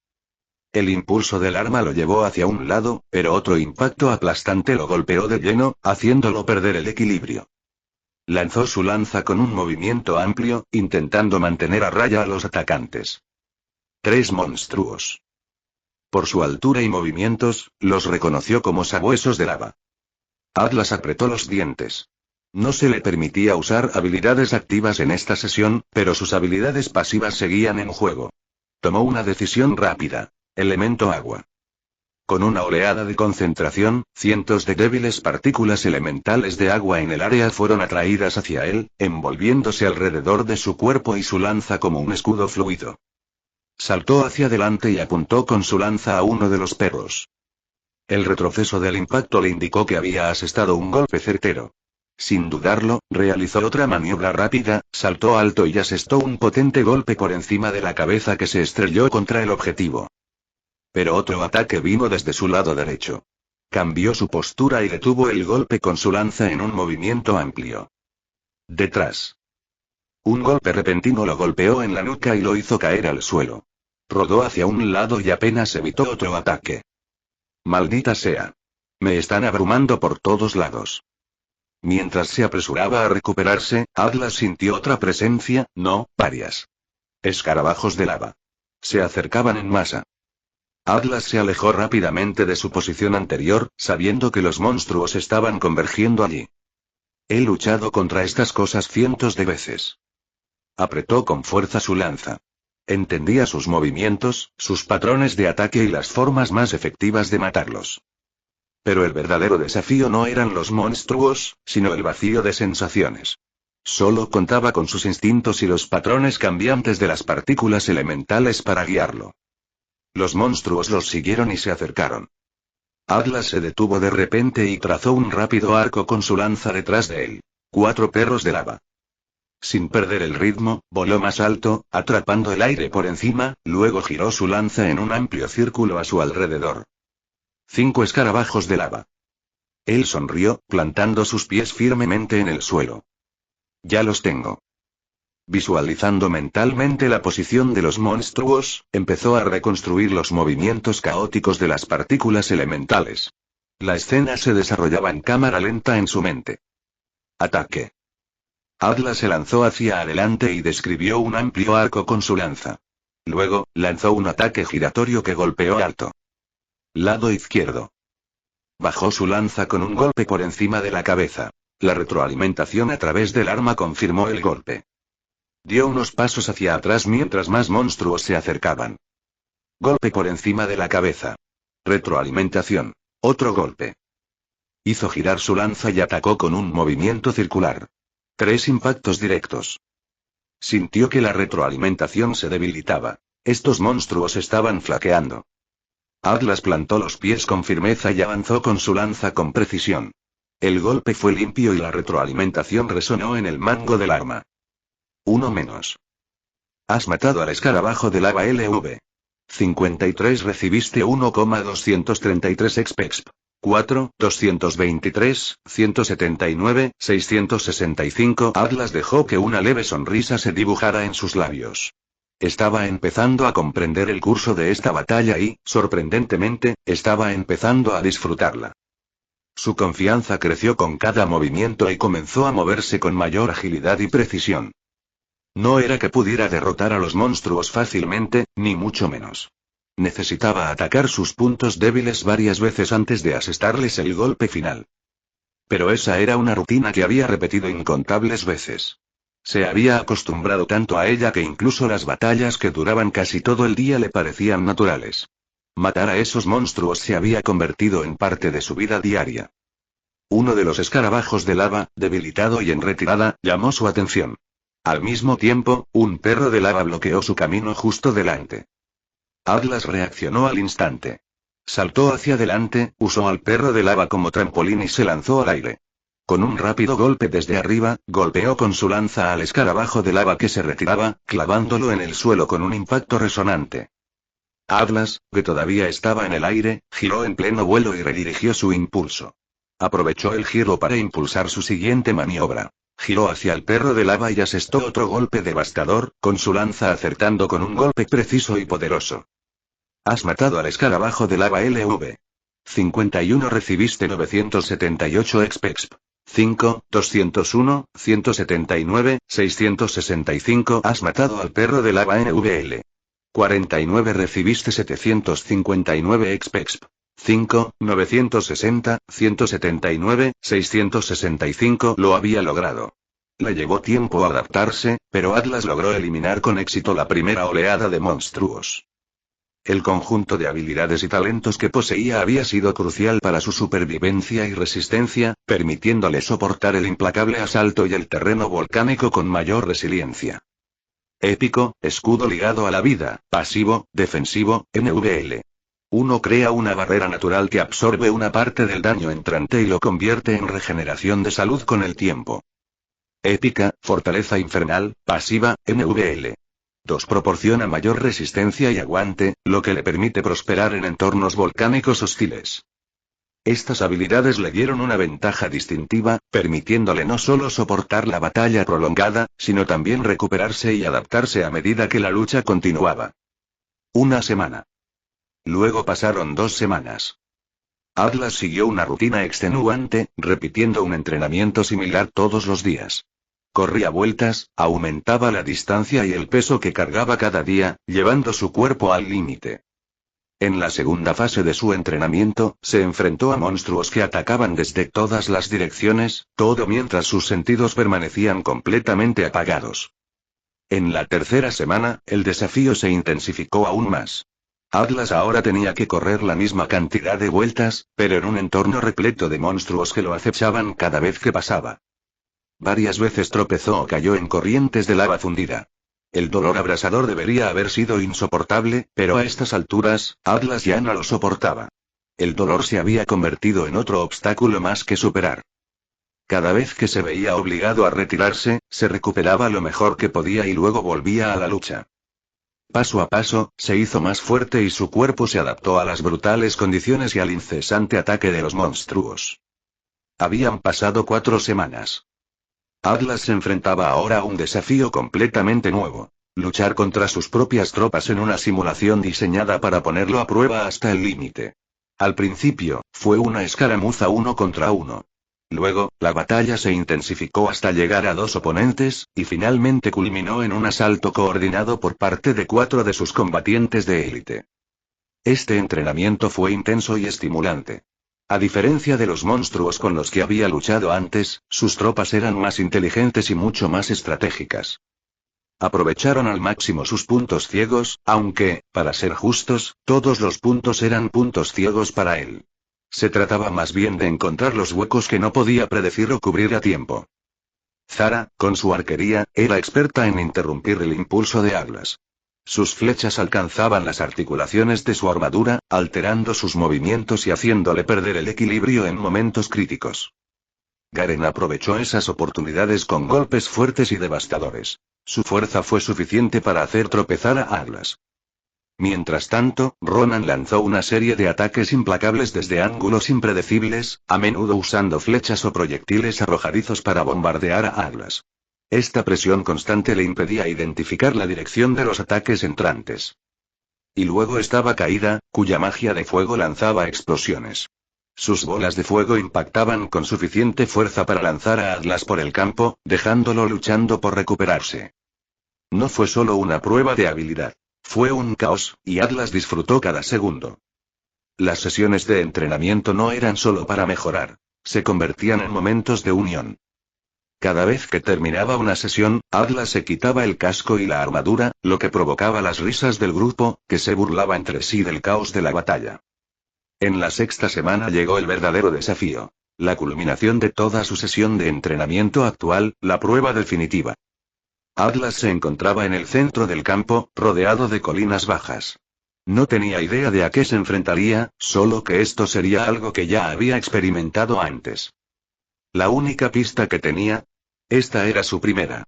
El impulso del arma lo llevó hacia un lado, pero otro impacto aplastante lo golpeó de lleno, haciéndolo perder el equilibrio. Lanzó su lanza con un movimiento amplio, intentando mantener a raya a los atacantes. 3 monstruos. Por su altura y movimientos, los reconoció como sabuesos de lava. Atlas apretó los dientes. No se le permitía usar habilidades activas en esta sesión, pero sus habilidades pasivas seguían en juego. Tomó una decisión rápida. Elemento agua. Con una oleada de concentración, cientos de débiles partículas elementales de agua en el área fueron atraídas hacia él, envolviéndose alrededor de su cuerpo y su lanza como un escudo fluido. Saltó hacia adelante y apuntó con su lanza a uno de los perros. El retroceso del impacto le indicó que había asestado un golpe certero. Sin dudarlo, realizó otra maniobra rápida, saltó alto y asestó un potente golpe por encima de la cabeza que se estrelló contra el objetivo. Pero otro ataque vino desde su lado derecho. Cambió su postura y detuvo el golpe con su lanza en un movimiento amplio. Detrás. Un golpe repentino lo golpeó en la nuca y lo hizo caer al suelo. Rodó hacia un lado y apenas evitó otro ataque. Maldita sea. Me están abrumando por todos lados. Mientras se apresuraba a recuperarse, Atlas sintió otra presencia, no, varias. Escarabajos de lava. Se acercaban en masa. Atlas se alejó rápidamente de su posición anterior, sabiendo que los monstruos estaban convergiendo allí. He luchado contra estas cosas cientos de veces. Apretó con fuerza su lanza. Entendía sus movimientos, sus patrones de ataque y las formas más efectivas de matarlos. Pero el verdadero desafío no eran los monstruos, sino el vacío de sensaciones. Solo contaba con sus instintos y los patrones cambiantes de las partículas elementales para guiarlo. Los monstruos los siguieron y se acercaron. Atlas se detuvo de repente y trazó un rápido arco con su lanza detrás de él. 4 perros de lava. Sin perder el ritmo, voló más alto, atrapando el aire por encima, luego giró su lanza en un amplio círculo a su alrededor. 5 escarabajos de lava. Él sonrió, plantando sus pies firmemente en el suelo. Ya los tengo. Visualizando mentalmente la posición de los monstruos, empezó a reconstruir los movimientos caóticos de las partículas elementales. La escena se desarrollaba en cámara lenta en su mente. Ataque. Atlas se lanzó hacia adelante y describió un amplio arco con su lanza. Luego, lanzó un ataque giratorio que golpeó alto. Lado izquierdo. Bajó su lanza con un golpe por encima de la cabeza. La retroalimentación a través del arma confirmó el golpe. Dio unos pasos hacia atrás mientras más monstruos se acercaban. Golpe por encima de la cabeza. Retroalimentación. Otro golpe. Hizo girar su lanza y atacó con un movimiento circular. 3 impactos directos. Sintió que la retroalimentación se debilitaba. Estos monstruos estaban flaqueando. Atlas plantó los pies con firmeza y avanzó con su lanza con precisión. El golpe fue limpio y la retroalimentación resonó en el mango del arma. 1 menos. Has matado al escarabajo de lava LV. 53 recibiste 1,233 exp. 4, 223, 179, 665. Atlas dejó que una leve sonrisa se dibujara en sus labios. Estaba empezando a comprender el curso de esta batalla y, sorprendentemente, estaba empezando a disfrutarla. Su confianza creció con cada movimiento y comenzó a moverse con mayor agilidad y precisión. No era que pudiera derrotar a los monstruos fácilmente, ni mucho menos. Necesitaba atacar sus puntos débiles varias veces antes de asestarles el golpe final. Pero esa era una rutina que había repetido incontables veces. Se había acostumbrado tanto a ella que incluso las batallas que duraban casi todo el día le parecían naturales. Matar a esos monstruos se había convertido en parte de su vida diaria. Uno de los escarabajos de lava, debilitado y en retirada, llamó su atención. Al mismo tiempo, un perro de lava bloqueó su camino justo delante. Atlas reaccionó al instante. Saltó hacia adelante, usó al perro de lava como trampolín y se lanzó al aire. Con un rápido golpe desde arriba, golpeó con su lanza al escarabajo de lava que se retiraba, clavándolo en el suelo con un impacto resonante. Atlas, que todavía estaba en el aire, giró en pleno vuelo y redirigió su impulso. Aprovechó el giro para impulsar su siguiente maniobra. Giró hacia el perro de lava y asestó otro golpe devastador, con su lanza acertando con un golpe preciso y poderoso. Has matado al escarabajo de lava LV. 51 recibiste 978 exp. 5, 201, 179, 665. Has matado al perro de lava NVL. 49 recibiste 759 exp. 5, 960, 179, 665. Lo había logrado. Le llevó tiempo adaptarse, pero Atlas logró eliminar con éxito la primera oleada de monstruos. El conjunto de habilidades y talentos que poseía había sido crucial para su supervivencia y resistencia, permitiéndole soportar el implacable asalto y el terreno volcánico con mayor resiliencia. Épico, escudo ligado a la vida, pasivo, defensivo, NVL. 1 crea una barrera natural que absorbe una parte del daño entrante y lo convierte en regeneración de salud con el tiempo. Épica, fortaleza infernal, pasiva, NVL. 2 proporciona mayor resistencia y aguante, lo que le permite prosperar en entornos volcánicos hostiles. Estas habilidades le dieron una ventaja distintiva, permitiéndole no solo soportar la batalla prolongada, sino también recuperarse y adaptarse a medida que la lucha continuaba. 1 semana. Luego pasaron 2 semanas. Atlas siguió una rutina extenuante, repitiendo un entrenamiento similar todos los días. Corría vueltas, aumentaba la distancia y el peso que cargaba cada día, llevando su cuerpo al límite. En la segunda fase de su entrenamiento, se enfrentó a monstruos que atacaban desde todas las direcciones, todo mientras sus sentidos permanecían completamente apagados. En la tercera semana, el desafío se intensificó aún más. Atlas ahora tenía que correr la misma cantidad de vueltas, pero en un entorno repleto de monstruos que lo acechaban cada vez que pasaba. Varias veces tropezó o cayó en corrientes de lava fundida. El dolor abrasador debería haber sido insoportable, pero a estas alturas, Atlas ya no lo soportaba. El dolor se había convertido en otro obstáculo más que superar. Cada vez que se veía obligado a retirarse, se recuperaba lo mejor que podía y luego volvía a la lucha. Paso a paso, se hizo más fuerte y su cuerpo se adaptó a las brutales condiciones y al incesante ataque de los monstruos. Habían pasado 4 semanas. Atlas se enfrentaba ahora a un desafío completamente nuevo. Luchar contra sus propias tropas en una simulación diseñada para ponerlo a prueba hasta el límite. Al principio, fue una escaramuza 1 contra 1. Luego, la batalla se intensificó hasta llegar a 2 oponentes, y finalmente culminó en un asalto coordinado por parte de 4 de sus combatientes de élite. Este entrenamiento fue intenso y estimulante. A diferencia de los monstruos con los que había luchado antes, sus tropas eran más inteligentes y mucho más estratégicas. Aprovecharon al máximo sus puntos ciegos, aunque, para ser justos, todos los puntos eran puntos ciegos para él. Se trataba más bien de encontrar los huecos que no podía predecir o cubrir a tiempo. Zara, con su arquería, era experta en interrumpir el impulso de Atlas. Sus flechas alcanzaban las articulaciones de su armadura, alterando sus movimientos y haciéndole perder el equilibrio en momentos críticos. Garen aprovechó esas oportunidades con golpes fuertes y devastadores. Su fuerza fue suficiente para hacer tropezar a Atlas. Mientras tanto, Ronan lanzó una serie de ataques implacables desde ángulos impredecibles, a menudo usando flechas o proyectiles arrojadizos para bombardear a Atlas. Esta presión constante le impedía identificar la dirección de los ataques entrantes. Y luego estaba Caída, cuya magia de fuego lanzaba explosiones. Sus bolas de fuego impactaban con suficiente fuerza para lanzar a Atlas por el campo, dejándolo luchando por recuperarse. No fue solo una prueba de habilidad. Fue un caos, y Atlas disfrutó cada segundo. Las sesiones de entrenamiento no eran solo para mejorar. Se convertían en momentos de unión. Cada vez que terminaba una sesión, Atlas se quitaba el casco y la armadura, lo que provocaba las risas del grupo, que se burlaba entre sí del caos de la batalla. En la sexta semana llegó el verdadero desafío. La culminación de toda su sesión de entrenamiento actual, la prueba definitiva. Atlas se encontraba en el centro del campo, rodeado de colinas bajas. No tenía idea de a qué se enfrentaría, solo que esto sería algo que ya había experimentado antes. La única pista que tenía. Esta era su primera.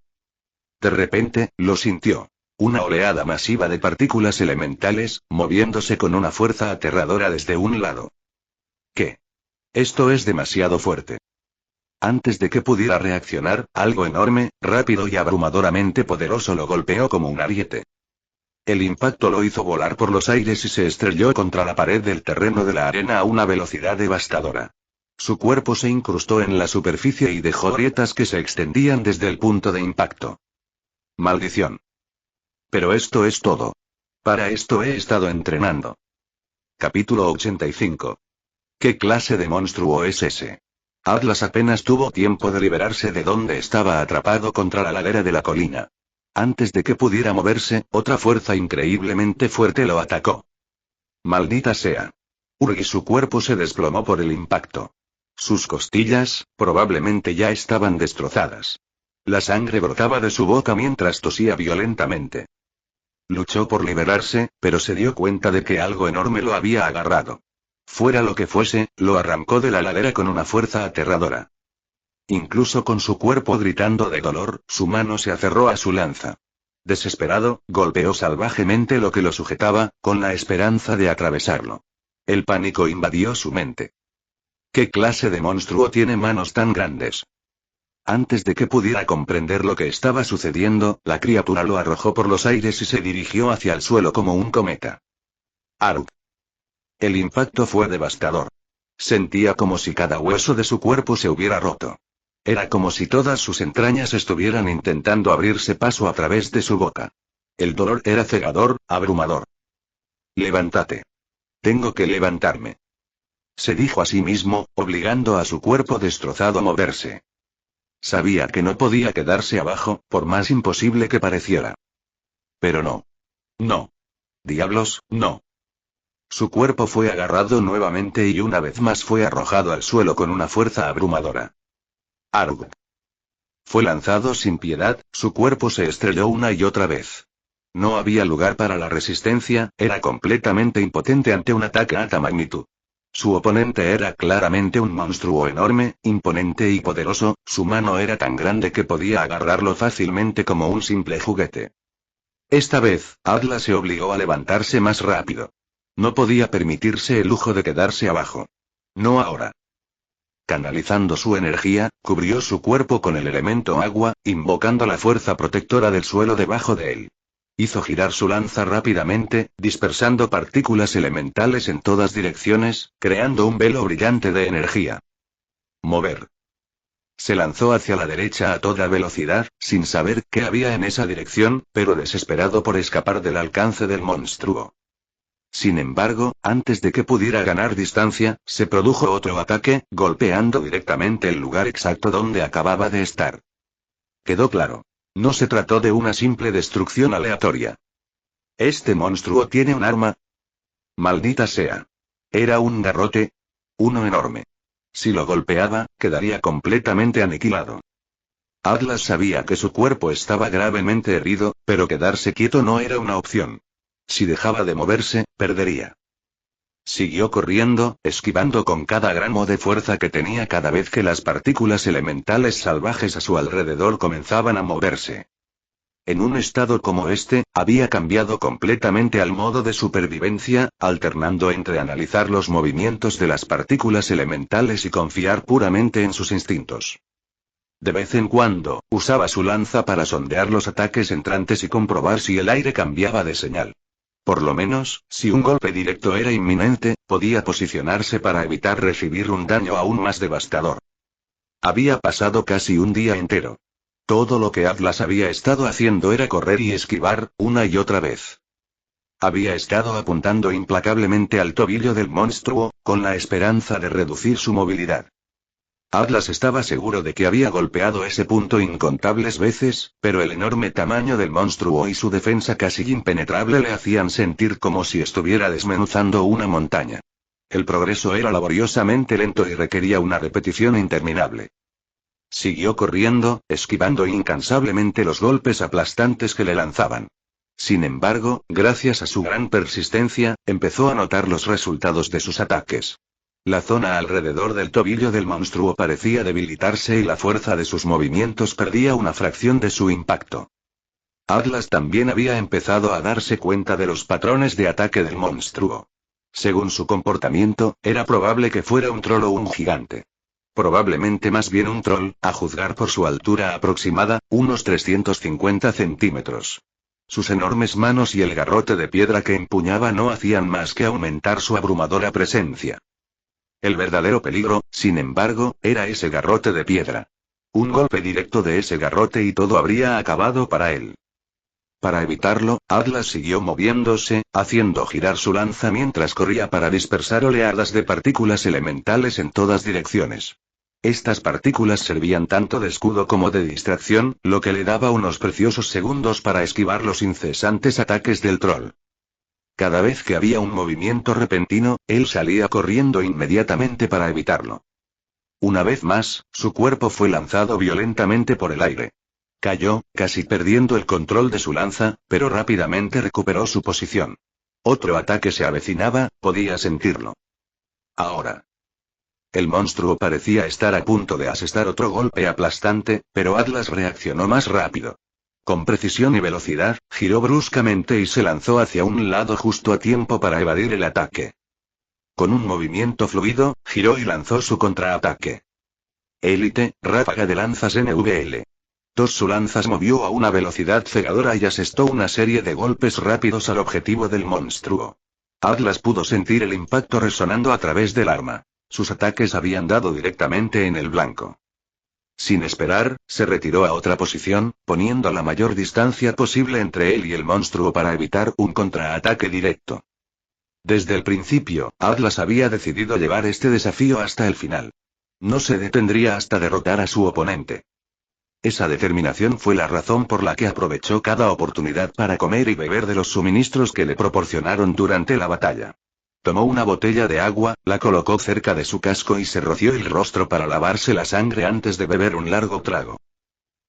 De repente, lo sintió. Una oleada masiva de partículas elementales, moviéndose con una fuerza aterradora desde un lado. ¿Qué? Esto es demasiado fuerte. Antes de que pudiera reaccionar, algo enorme, rápido y abrumadoramente poderoso lo golpeó como un ariete. El impacto lo hizo volar por los aires y se estrelló contra la pared del terreno de la arena a una velocidad devastadora. Su cuerpo se incrustó en la superficie y dejó grietas que se extendían desde el punto de impacto. Maldición. Pero esto es todo. Para esto he estado entrenando. Capítulo 85. ¿Qué clase de monstruo es ese? Atlas apenas tuvo tiempo de liberarse de donde estaba atrapado contra la ladera de la colina. Antes de que pudiera moverse, otra fuerza increíblemente fuerte lo atacó. Maldita sea. Y su cuerpo se desplomó por el impacto. Sus costillas, probablemente ya estaban destrozadas. La sangre brotaba de su boca mientras tosía violentamente. Luchó por liberarse, pero se dio cuenta de que algo enorme lo había agarrado. Fuera lo que fuese, lo arrancó de la ladera con una fuerza aterradora. Incluso con su cuerpo gritando de dolor, su mano se aferró a su lanza. Desesperado, golpeó salvajemente lo que lo sujetaba, con la esperanza de atravesarlo. El pánico invadió su mente. ¿Qué clase de monstruo tiene manos tan grandes? Antes de que pudiera comprender lo que estaba sucediendo, la criatura lo arrojó por los aires y se dirigió hacia el suelo como un cometa. ¡Arug! El impacto fue devastador. Sentía como si cada hueso de su cuerpo se hubiera roto. Era como si todas sus entrañas estuvieran intentando abrirse paso a través de su boca. El dolor era cegador, abrumador. Levántate. Tengo que levantarme. Se dijo a sí mismo, obligando a su cuerpo destrozado a moverse. Sabía que no podía quedarse abajo, por más imposible que pareciera. Pero no. No. Diablos, no. Su cuerpo fue agarrado nuevamente y una vez más fue arrojado al suelo con una fuerza abrumadora. Arg. Fue lanzado sin piedad, su cuerpo se estrelló una y otra vez. No había lugar para la resistencia, era completamente impotente ante un ataque a alta magnitud. Su oponente era claramente un monstruo enorme, imponente y poderoso, su mano era tan grande que podía agarrarlo fácilmente como un simple juguete. Esta vez, Atlas se obligó a levantarse más rápido. No podía permitirse el lujo de quedarse abajo. No ahora. Canalizando su energía, cubrió su cuerpo con el elemento agua, invocando la fuerza protectora del suelo debajo de él. Hizo girar su lanza rápidamente, dispersando partículas elementales en todas direcciones, creando un velo brillante de energía. Mover. Se lanzó hacia la derecha a toda velocidad, sin saber qué había en esa dirección, pero desesperado por escapar del alcance del monstruo. Sin embargo, antes de que pudiera ganar distancia, se produjo otro ataque, golpeando directamente el lugar exacto donde acababa de estar. Quedó claro. No se trató de una simple destrucción aleatoria. ¿Este monstruo tiene un arma? Maldita sea. ¿Era un garrote? Uno enorme. Si lo golpeaba, quedaría completamente aniquilado. Atlas sabía que su cuerpo estaba gravemente herido, pero quedarse quieto no era una opción. Si dejaba de moverse, perdería. Siguió corriendo, esquivando con cada gramo de fuerza que tenía cada vez que las partículas elementales salvajes a su alrededor comenzaban a moverse. En un estado como este, había cambiado completamente al modo de supervivencia, alternando entre analizar los movimientos de las partículas elementales y confiar puramente en sus instintos. De vez en cuando, usaba su lanza para sondear los ataques entrantes y comprobar si el aire cambiaba de señal. Por lo menos, si un golpe directo era inminente, podía posicionarse para evitar recibir un daño aún más devastador. Había pasado casi un día entero. Todo lo que Atlas había estado haciendo era correr y esquivar, una y otra vez. Había estado apuntando implacablemente al tobillo del monstruo, con la esperanza de reducir su movilidad. Atlas estaba seguro de que había golpeado ese punto incontables veces, pero el enorme tamaño del monstruo y su defensa casi impenetrable le hacían sentir como si estuviera desmenuzando una montaña. El progreso era laboriosamente lento y requería una repetición interminable. Siguió corriendo, esquivando incansablemente los golpes aplastantes que le lanzaban. Sin embargo, gracias a su gran persistencia, empezó a notar los resultados de sus ataques. La zona alrededor del tobillo del monstruo parecía debilitarse y la fuerza de sus movimientos perdía una fracción de su impacto. Atlas también había empezado a darse cuenta de los patrones de ataque del monstruo. Según su comportamiento, era probable que fuera un troll o un gigante. Probablemente más bien un troll, a juzgar por su altura aproximada, unos 350 centímetros. Sus enormes manos y el garrote de piedra que empuñaba no hacían más que aumentar su abrumadora presencia. El verdadero peligro, sin embargo, era ese garrote de piedra. Un golpe directo de ese garrote y todo habría acabado para él. Para evitarlo, Atlas siguió moviéndose, haciendo girar su lanza mientras corría para dispersar oleadas de partículas elementales en todas direcciones. Estas partículas servían tanto de escudo como de distracción, lo que le daba unos preciosos segundos para esquivar los incesantes ataques del troll. Cada vez que había un movimiento repentino, él salía corriendo inmediatamente para evitarlo. Una vez más, su cuerpo fue lanzado violentamente por el aire. Cayó, casi perdiendo el control de su lanza, pero rápidamente recuperó su posición. Otro ataque se avecinaba, podía sentirlo. Ahora. El monstruo parecía estar a punto de asestar otro golpe aplastante, pero Atlas reaccionó más rápido. Con precisión y velocidad, giró bruscamente y se lanzó hacia un lado justo a tiempo para evadir el ataque. Con un movimiento fluido, giró y lanzó su contraataque. Élite, ráfaga de lanzas NVL. Su lanza movió a una velocidad cegadora y asestó una serie de golpes rápidos al objetivo del monstruo. Atlas pudo sentir el impacto resonando a través del arma. Sus ataques habían dado directamente en el blanco. Sin esperar, se retiró a otra posición, poniendo la mayor distancia posible entre él y el monstruo para evitar un contraataque directo. Desde el principio, Atlas había decidido llevar este desafío hasta el final. No se detendría hasta derrotar a su oponente. Esa determinación fue la razón por la que aprovechó cada oportunidad para comer y beber de los suministros que le proporcionaron durante la batalla. Tomó una botella de agua, la colocó cerca de su casco y se roció el rostro para lavarse la sangre antes de beber un largo trago.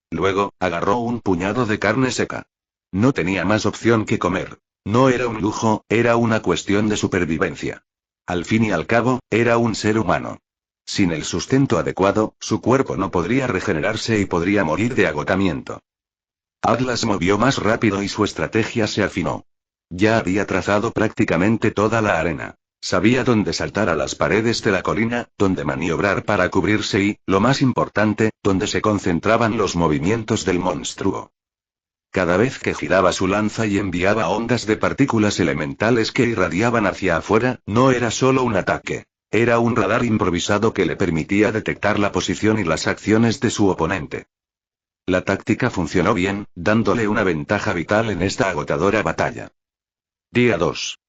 Luego, agarró un puñado de carne seca. No tenía más opción que comer. No era un lujo, era una cuestión de supervivencia. Al fin y al cabo, era un ser humano. Sin el sustento adecuado, su cuerpo no podría regenerarse y podría morir de agotamiento. Atlas movió más rápido y su estrategia se afinó. Ya había trazado prácticamente toda la arena. Sabía dónde saltar a las paredes de la colina, dónde maniobrar para cubrirse y, lo más importante, dónde se concentraban los movimientos del monstruo. Cada vez que giraba su lanza y enviaba ondas de partículas elementales que irradiaban hacia afuera, no era solo un ataque. Era un radar improvisado que le permitía detectar la posición y las acciones de su oponente. La táctica funcionó bien, dándole una ventaja vital en esta agotadora batalla. Día 2.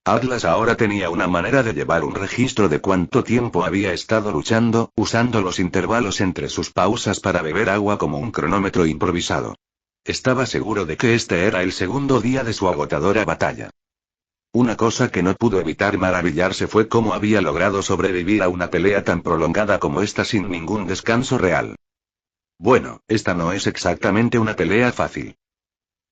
Atlas ahora tenía una manera de llevar un registro de cuánto tiempo había estado luchando, usando los intervalos entre sus pausas para beber agua como un cronómetro improvisado. Estaba seguro de que este era el segundo día de su agotadora batalla. Una cosa que no pudo evitar maravillarse fue cómo había logrado sobrevivir a una pelea tan prolongada como esta sin ningún descanso real. Bueno, esta no es exactamente una pelea fácil.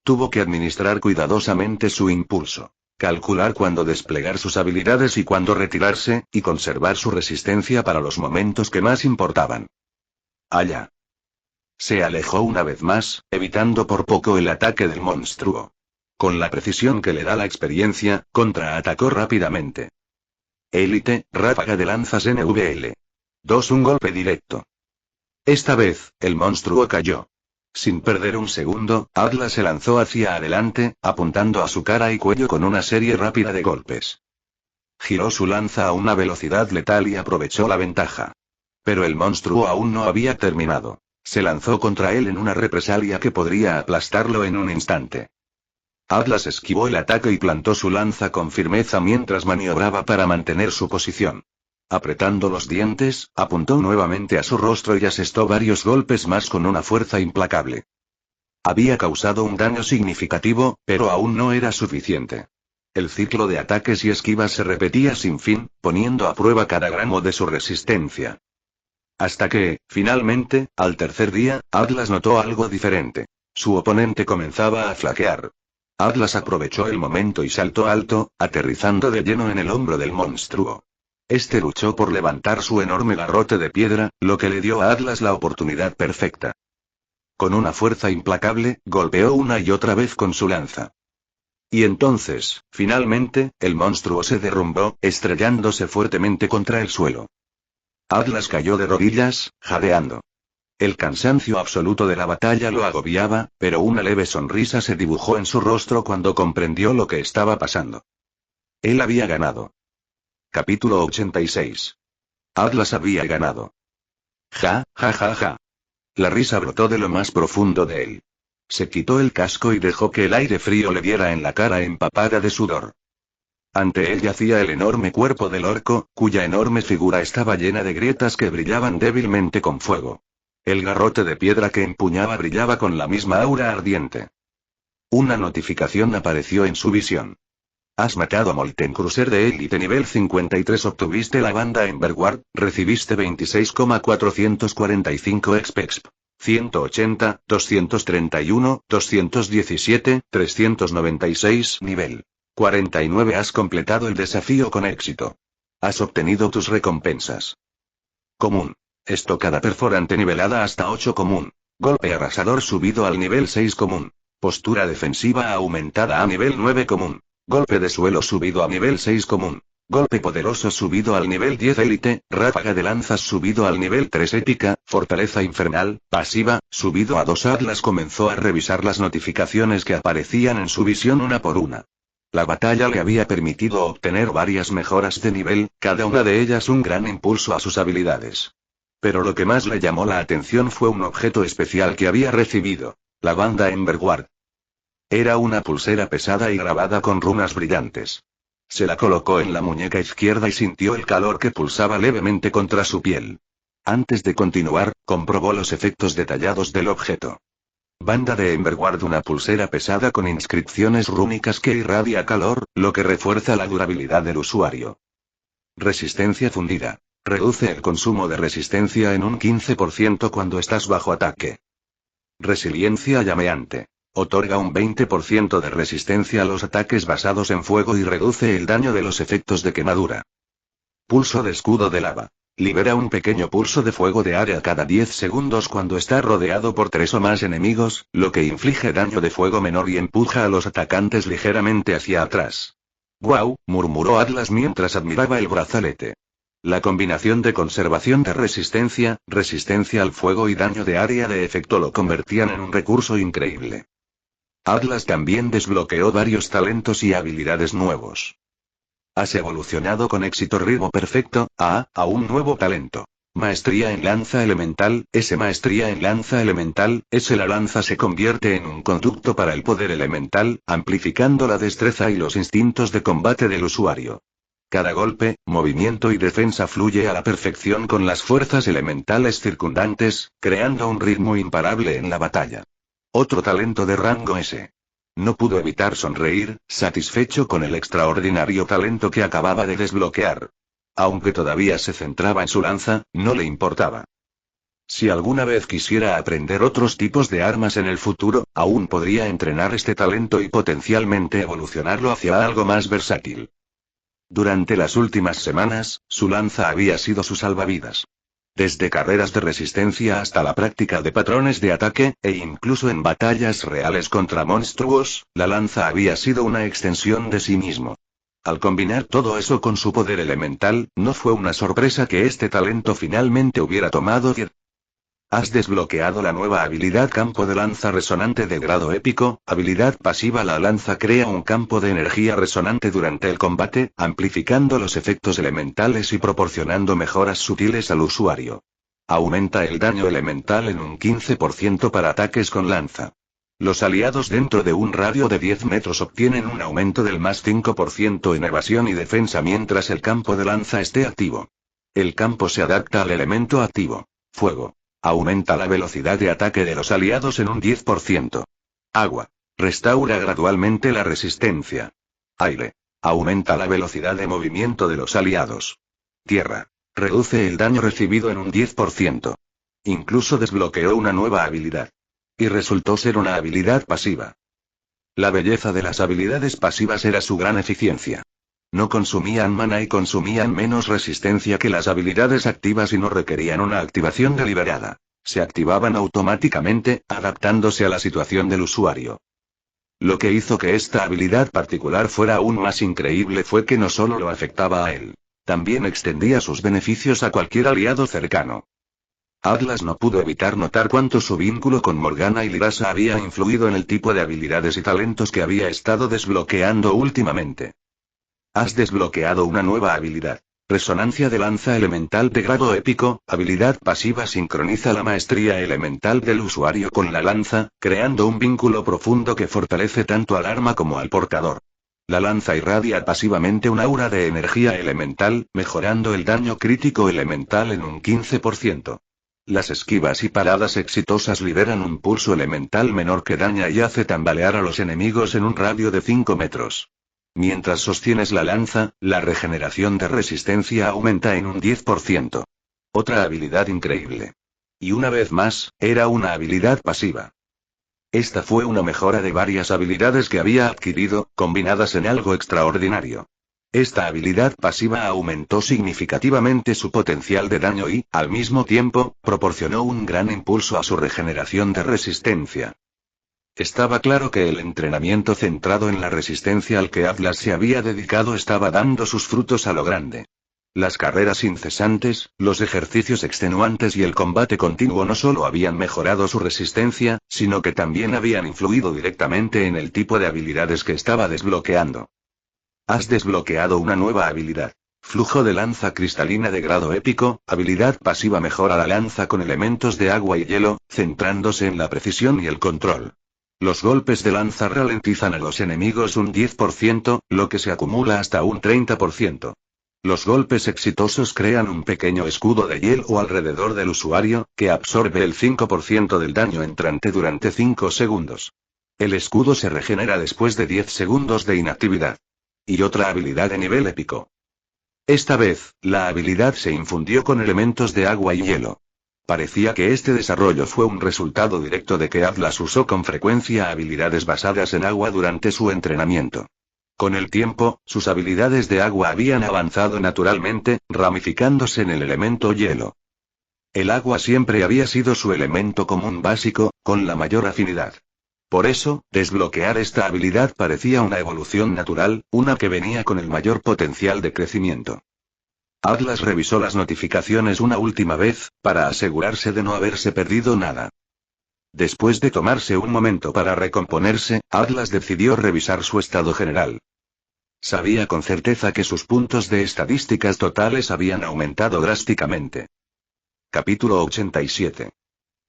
Tuvo que administrar cuidadosamente su impulso, calcular cuándo desplegar sus habilidades y cuándo retirarse, y conservar su resistencia para los momentos que más importaban. Allá. Se alejó una vez más, evitando por poco el ataque del monstruo. Con la precisión que le da la experiencia, contraatacó rápidamente. Élite, ráfaga de lanzas NVL. Un golpe directo. Esta vez, el monstruo cayó. Sin perder un segundo, Atlas se lanzó hacia adelante, apuntando a su cara y cuello con una serie rápida de golpes. Giró su lanza a una velocidad letal y aprovechó la ventaja. Pero el monstruo aún no había terminado. Se lanzó contra él en una represalia que podría aplastarlo en un instante. Atlas esquivó el ataque y plantó su lanza con firmeza mientras maniobraba para mantener su posición. Apretando los dientes, apuntó nuevamente a su rostro y asestó varios golpes más con una fuerza implacable. Había causado un daño significativo, pero aún no era suficiente. El ciclo de ataques y esquivas se repetía sin fin, poniendo a prueba cada gramo de su resistencia. Hasta que, finalmente, al tercer día, Atlas notó algo diferente. Su oponente comenzaba a flaquear. Atlas aprovechó el momento y saltó alto, aterrizando de lleno en el hombro del monstruo. Este luchó por levantar su enorme garrote de piedra, lo que le dio a Atlas la oportunidad perfecta. Con una fuerza implacable, golpeó una y otra vez con su lanza. Y entonces, finalmente, el monstruo se derrumbó, estrellándose fuertemente contra el suelo. Atlas cayó de rodillas, jadeando. El cansancio absoluto de la batalla lo agobiaba, pero una leve sonrisa se dibujó en su rostro cuando comprendió lo que estaba pasando. Él había ganado. Capítulo 86. Atlas había ganado. Ja, ja, ja, ja. La risa brotó de lo más profundo de él. Se quitó el casco y dejó que el aire frío le diera en la cara empapada de sudor. Ante él yacía el enorme cuerpo del orco, cuya enorme figura estaba llena de grietas que brillaban débilmente con fuego. El garrote de piedra que empuñaba brillaba con la misma aura ardiente. Una notificación apareció en su visión. Has matado a Molten Cruiser de élite nivel 53. Obtuviste la banda Emberward, recibiste 26,445 XP. 180, 231, 217, 396 nivel 49. Has completado el desafío con éxito. Has obtenido tus recompensas. Común. Estocada perforante nivelada hasta 8 común. Golpe arrasador subido al nivel 6 común. Postura defensiva aumentada a nivel 9 común. Golpe de suelo subido a nivel 6 común. Golpe poderoso subido al nivel 10 élite, ráfaga de lanzas subido al nivel 3 épica, fortaleza infernal, pasiva, subido a 2. Atlas comenzó a revisar las notificaciones que aparecían en su visión una por una. La batalla le había permitido obtener varias mejoras de nivel, cada una de ellas un gran impulso a sus habilidades. Pero lo que más le llamó la atención fue un objeto especial que había recibido, la banda Emberward. Era una pulsera pesada y grabada con runas brillantes. Se la colocó en la muñeca izquierda y sintió el calor que pulsaba levemente contra su piel. Antes de continuar, comprobó los efectos detallados del objeto. Banda de Emberward, una pulsera pesada con inscripciones rúnicas que irradia calor, lo que refuerza la durabilidad del usuario. Resistencia fundida. Reduce el consumo de resistencia en un 15% cuando estás bajo ataque. Resiliencia llameante. Otorga un 20% de resistencia a los ataques basados en fuego y reduce el daño de los efectos de quemadura. Pulso de escudo de lava. Libera un pequeño pulso de fuego de área cada 10 segundos cuando está rodeado por 3 o más enemigos, lo que inflige daño de fuego menor y empuja a los atacantes ligeramente hacia atrás. «Guau», murmuró Atlas mientras admiraba el brazalete. La combinación de conservación de resistencia al fuego y daño de área de efecto lo convertían en un recurso increíble. Atlas también desbloqueó varios talentos y habilidades nuevos. Has evolucionado con éxito ritmo perfecto, a un nuevo talento. Maestría en lanza elemental, maestría en lanza elemental, la lanza se convierte en un conducto para el poder elemental, amplificando la destreza y los instintos de combate del usuario. Cada golpe, movimiento y defensa fluye a la perfección con las fuerzas elementales circundantes, creando un ritmo imparable en la batalla. Otro talento de rango S. No pudo evitar sonreír, satisfecho con el extraordinario talento que acababa de desbloquear. Aunque todavía se centraba en su lanza, no le importaba. Si alguna vez quisiera aprender otros tipos de armas en el futuro, aún podría entrenar este talento y potencialmente evolucionarlo hacia algo más versátil. Durante las últimas semanas, su lanza había sido su salvavidas. Desde carreras de resistencia hasta la práctica de patrones de ataque, e incluso en batallas reales contra monstruos, la lanza había sido una extensión de sí mismo. Al combinar todo eso con su poder elemental, no fue una sorpresa que este talento finalmente hubiera tomado 10. Has desbloqueado la nueva habilidad campo de lanza resonante de grado épico, habilidad pasiva. La lanza crea un campo de energía resonante durante el combate, amplificando los efectos elementales y proporcionando mejoras sutiles al usuario. Aumenta el daño elemental en un 15% para ataques con lanza. Los aliados dentro de un radio de 10 metros obtienen un aumento del más 5% en evasión y defensa mientras el campo de lanza esté activo. El campo se adapta al elemento activo, fuego. Aumenta la velocidad de ataque de los aliados en un 10%. Agua. Restaura gradualmente la resistencia. Aire. Aumenta la velocidad de movimiento de los aliados. Tierra. Reduce el daño recibido en un 10%. Incluso desbloqueó una nueva habilidad. Y resultó ser una habilidad pasiva. La belleza de las habilidades pasivas era su gran eficiencia. No consumían mana y consumían menos resistencia que las habilidades activas y no requerían una activación deliberada. Se activaban automáticamente, adaptándose a la situación del usuario. Lo que hizo que esta habilidad particular fuera aún más increíble fue que no solo lo afectaba a él. También extendía sus beneficios a cualquier aliado cercano. Atlas no pudo evitar notar cuánto su vínculo con Morgana y Lirasa había influido en el tipo de habilidades y talentos que había estado desbloqueando últimamente. Has desbloqueado una nueva habilidad. Resonancia de lanza elemental de grado épico, habilidad pasiva sincroniza la maestría elemental del usuario con la lanza, creando un vínculo profundo que fortalece tanto al arma como al portador. La lanza irradia pasivamente un aura de energía elemental, mejorando el daño crítico elemental en un 15%. Las esquivas y paradas exitosas liberan un pulso elemental menor que daña y hace tambalear a los enemigos en un radio de 5 metros. Mientras sostienes la lanza, la regeneración de resistencia aumenta en un 10%. Otra habilidad increíble. Y una vez más, era una habilidad pasiva. Esta fue una mejora de varias habilidades que había adquirido, combinadas en algo extraordinario. Esta habilidad pasiva aumentó significativamente su potencial de daño y, al mismo tiempo, proporcionó un gran impulso a su regeneración de resistencia. Estaba claro que el entrenamiento centrado en la resistencia al que Atlas se había dedicado estaba dando sus frutos a lo grande. Las carreras incesantes, los ejercicios extenuantes y el combate continuo no solo habían mejorado su resistencia, sino que también habían influido directamente en el tipo de habilidades que estaba desbloqueando. Has desbloqueado una nueva habilidad. Flujo de lanza cristalina de grado épico, habilidad pasiva mejora la lanza con elementos de agua y hielo, centrándose en la precisión y el control. Los golpes de lanza ralentizan a los enemigos un 10%, lo que se acumula hasta un 30%. Los golpes exitosos crean un pequeño escudo de hielo alrededor del usuario, que absorbe el 5% del daño entrante durante 5 segundos. El escudo se regenera después de 10 segundos de inactividad. Y otra habilidad de nivel épico. Esta vez, la habilidad se infundió con elementos de agua y hielo. Parecía que este desarrollo fue un resultado directo de que Atlas usó con frecuencia habilidades basadas en agua durante su entrenamiento. Con el tiempo, sus habilidades de agua habían avanzado naturalmente, ramificándose en el elemento hielo. El agua siempre había sido su elemento común básico, con la mayor afinidad. Por eso, desbloquear esta habilidad parecía una evolución natural, una que venía con el mayor potencial de crecimiento. Atlas revisó las notificaciones una última vez, para asegurarse de no haberse perdido nada. Después de tomarse un momento para recomponerse, Atlas decidió revisar su estado general. Sabía con certeza que sus puntos de estadísticas totales habían aumentado drásticamente. Capítulo 87.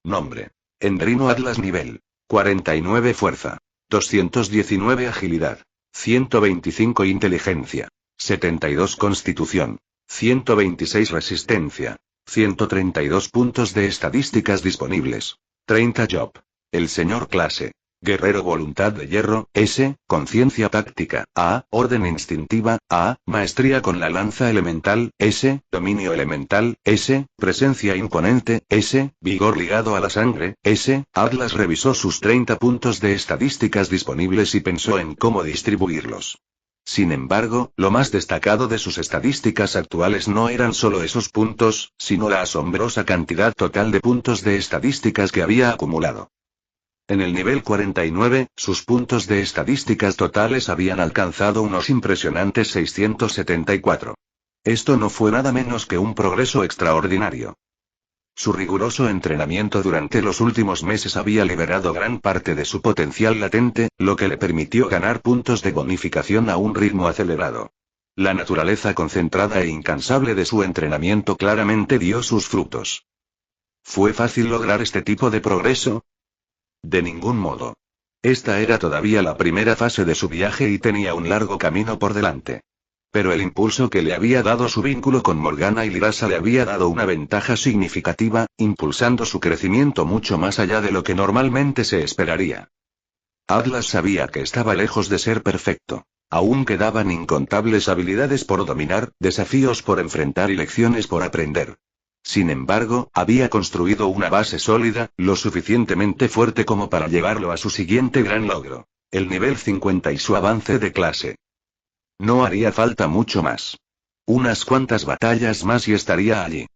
Nombre. Endrino Atlas nivel 49 fuerza. 219 agilidad. 125 inteligencia. 72 constitución. 126 resistencia. 132 puntos de estadísticas disponibles. 30 job. El señor clase. Guerrero voluntad de hierro, S, conciencia táctica, A, orden instintiva, A, maestría con la lanza elemental, S, dominio elemental, S, presencia imponente, S, vigor ligado a la sangre, S. Atlas revisó sus 30 puntos de estadísticas disponibles y pensó en cómo distribuirlos. Sin embargo, lo más destacado de sus estadísticas actuales no eran solo esos puntos, sino la asombrosa cantidad total de puntos de estadísticas que había acumulado. En el nivel 49, sus puntos de estadísticas totales habían alcanzado unos impresionantes 674. Esto no fue nada menos que un progreso extraordinario. Su riguroso entrenamiento durante los últimos meses había liberado gran parte de su potencial latente, lo que le permitió ganar puntos de bonificación a un ritmo acelerado. La naturaleza concentrada e incansable de su entrenamiento claramente dio sus frutos. ¿Fue fácil lograr este tipo de progreso? De ningún modo. Esta era todavía la primera fase de su viaje y tenía un largo camino por delante. Pero el impulso que le había dado su vínculo con Morgana y Lirasa le había dado una ventaja significativa, impulsando su crecimiento mucho más allá de lo que normalmente se esperaría. Atlas sabía que estaba lejos de ser perfecto. Aún quedaban incontables habilidades por dominar, desafíos por enfrentar y lecciones por aprender. Sin embargo, había construido una base sólida, lo suficientemente fuerte como para llevarlo a su siguiente gran logro, el nivel 50 y su avance de clase. No haría falta mucho más. Unas cuantas batallas más y estaría allí.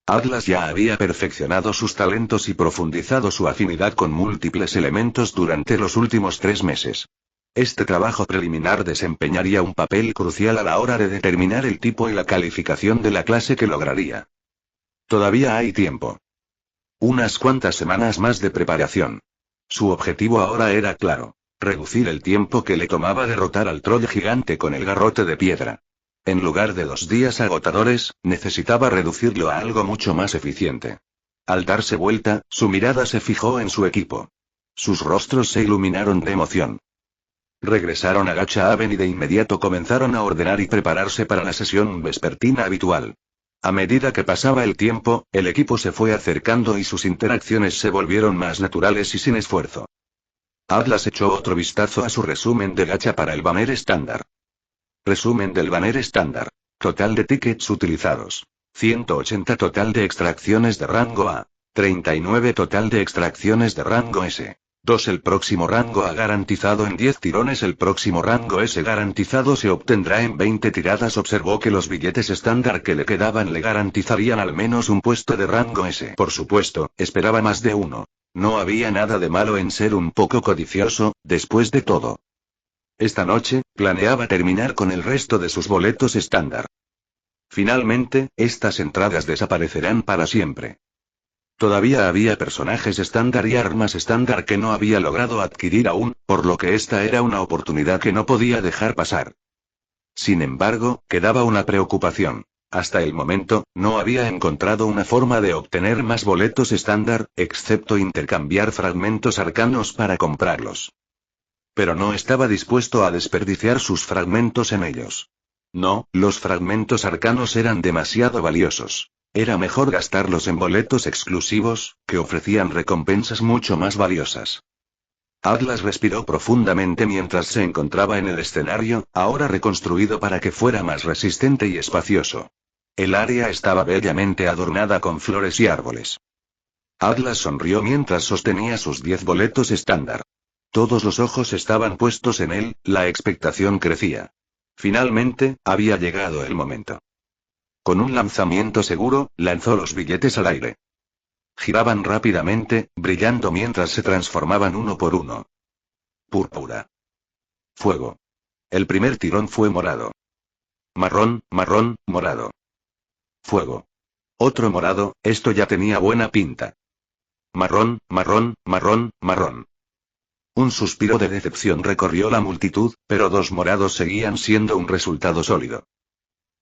Atlas ya había perfeccionado sus talentos y profundizado su afinidad con múltiples elementos durante los últimos 3 meses. Este trabajo preliminar desempeñaría un papel crucial a la hora de determinar el tipo y la calificación de la clase que lograría. Todavía hay tiempo. Unas cuantas semanas más de preparación. Su objetivo ahora era claro: reducir el tiempo que le tomaba derrotar al troll gigante con el garrote de piedra. En lugar de 2 días agotadores, necesitaba reducirlo a algo mucho más eficiente. Al darse vuelta, su mirada se fijó en su equipo. Sus rostros se iluminaron de emoción. Regresaron a Gacha Haven y de inmediato comenzaron a ordenar y prepararse para la sesión vespertina habitual. A medida que pasaba el tiempo, el equipo se fue acercando y sus interacciones se volvieron más naturales y sin esfuerzo. Atlas echó otro vistazo a su resumen de gacha para el banner estándar. Resumen del banner estándar. Total de tickets utilizados. 180 total de extracciones de rango A. 39 total de extracciones de rango S. 2 el próximo rango A garantizado en 10 tirones. El próximo rango S garantizado se obtendrá en 20 tiradas. Observó que los billetes estándar que le quedaban le garantizarían al menos un puesto de rango S. Por supuesto, esperaba más de uno. No había nada de malo en ser un poco codicioso, después de todo. Esta noche, planeaba terminar con el resto de sus boletos estándar. Finalmente, estas entradas desaparecerán para siempre. Todavía había personajes estándar y armas estándar que no había logrado adquirir aún, por lo que esta era una oportunidad que no podía dejar pasar. Sin embargo, quedaba una preocupación. Hasta el momento, no había encontrado una forma de obtener más boletos estándar, excepto intercambiar fragmentos arcanos para comprarlos. Pero no estaba dispuesto a desperdiciar sus fragmentos en ellos. No, los fragmentos arcanos eran demasiado valiosos. Era mejor gastarlos en boletos exclusivos, que ofrecían recompensas mucho más valiosas. Atlas respiró profundamente mientras se encontraba en el escenario, ahora reconstruido para que fuera más resistente y espacioso. El área estaba bellamente adornada con flores y árboles. Atlas sonrió mientras sostenía sus 10 boletos estándar. Todos los ojos estaban puestos en él, la expectación crecía. Finalmente, había llegado el momento. Con un lanzamiento seguro, lanzó los billetes al aire. Giraban rápidamente, brillando mientras se transformaban uno por uno. Púrpura. Fuego. El primer tirón fue morado. Marrón, marrón, morado. Fuego. Otro morado, esto ya tenía buena pinta. Marrón, marrón, marrón, marrón. Un suspiro de decepción recorrió la multitud, pero 2 morados seguían siendo un resultado sólido.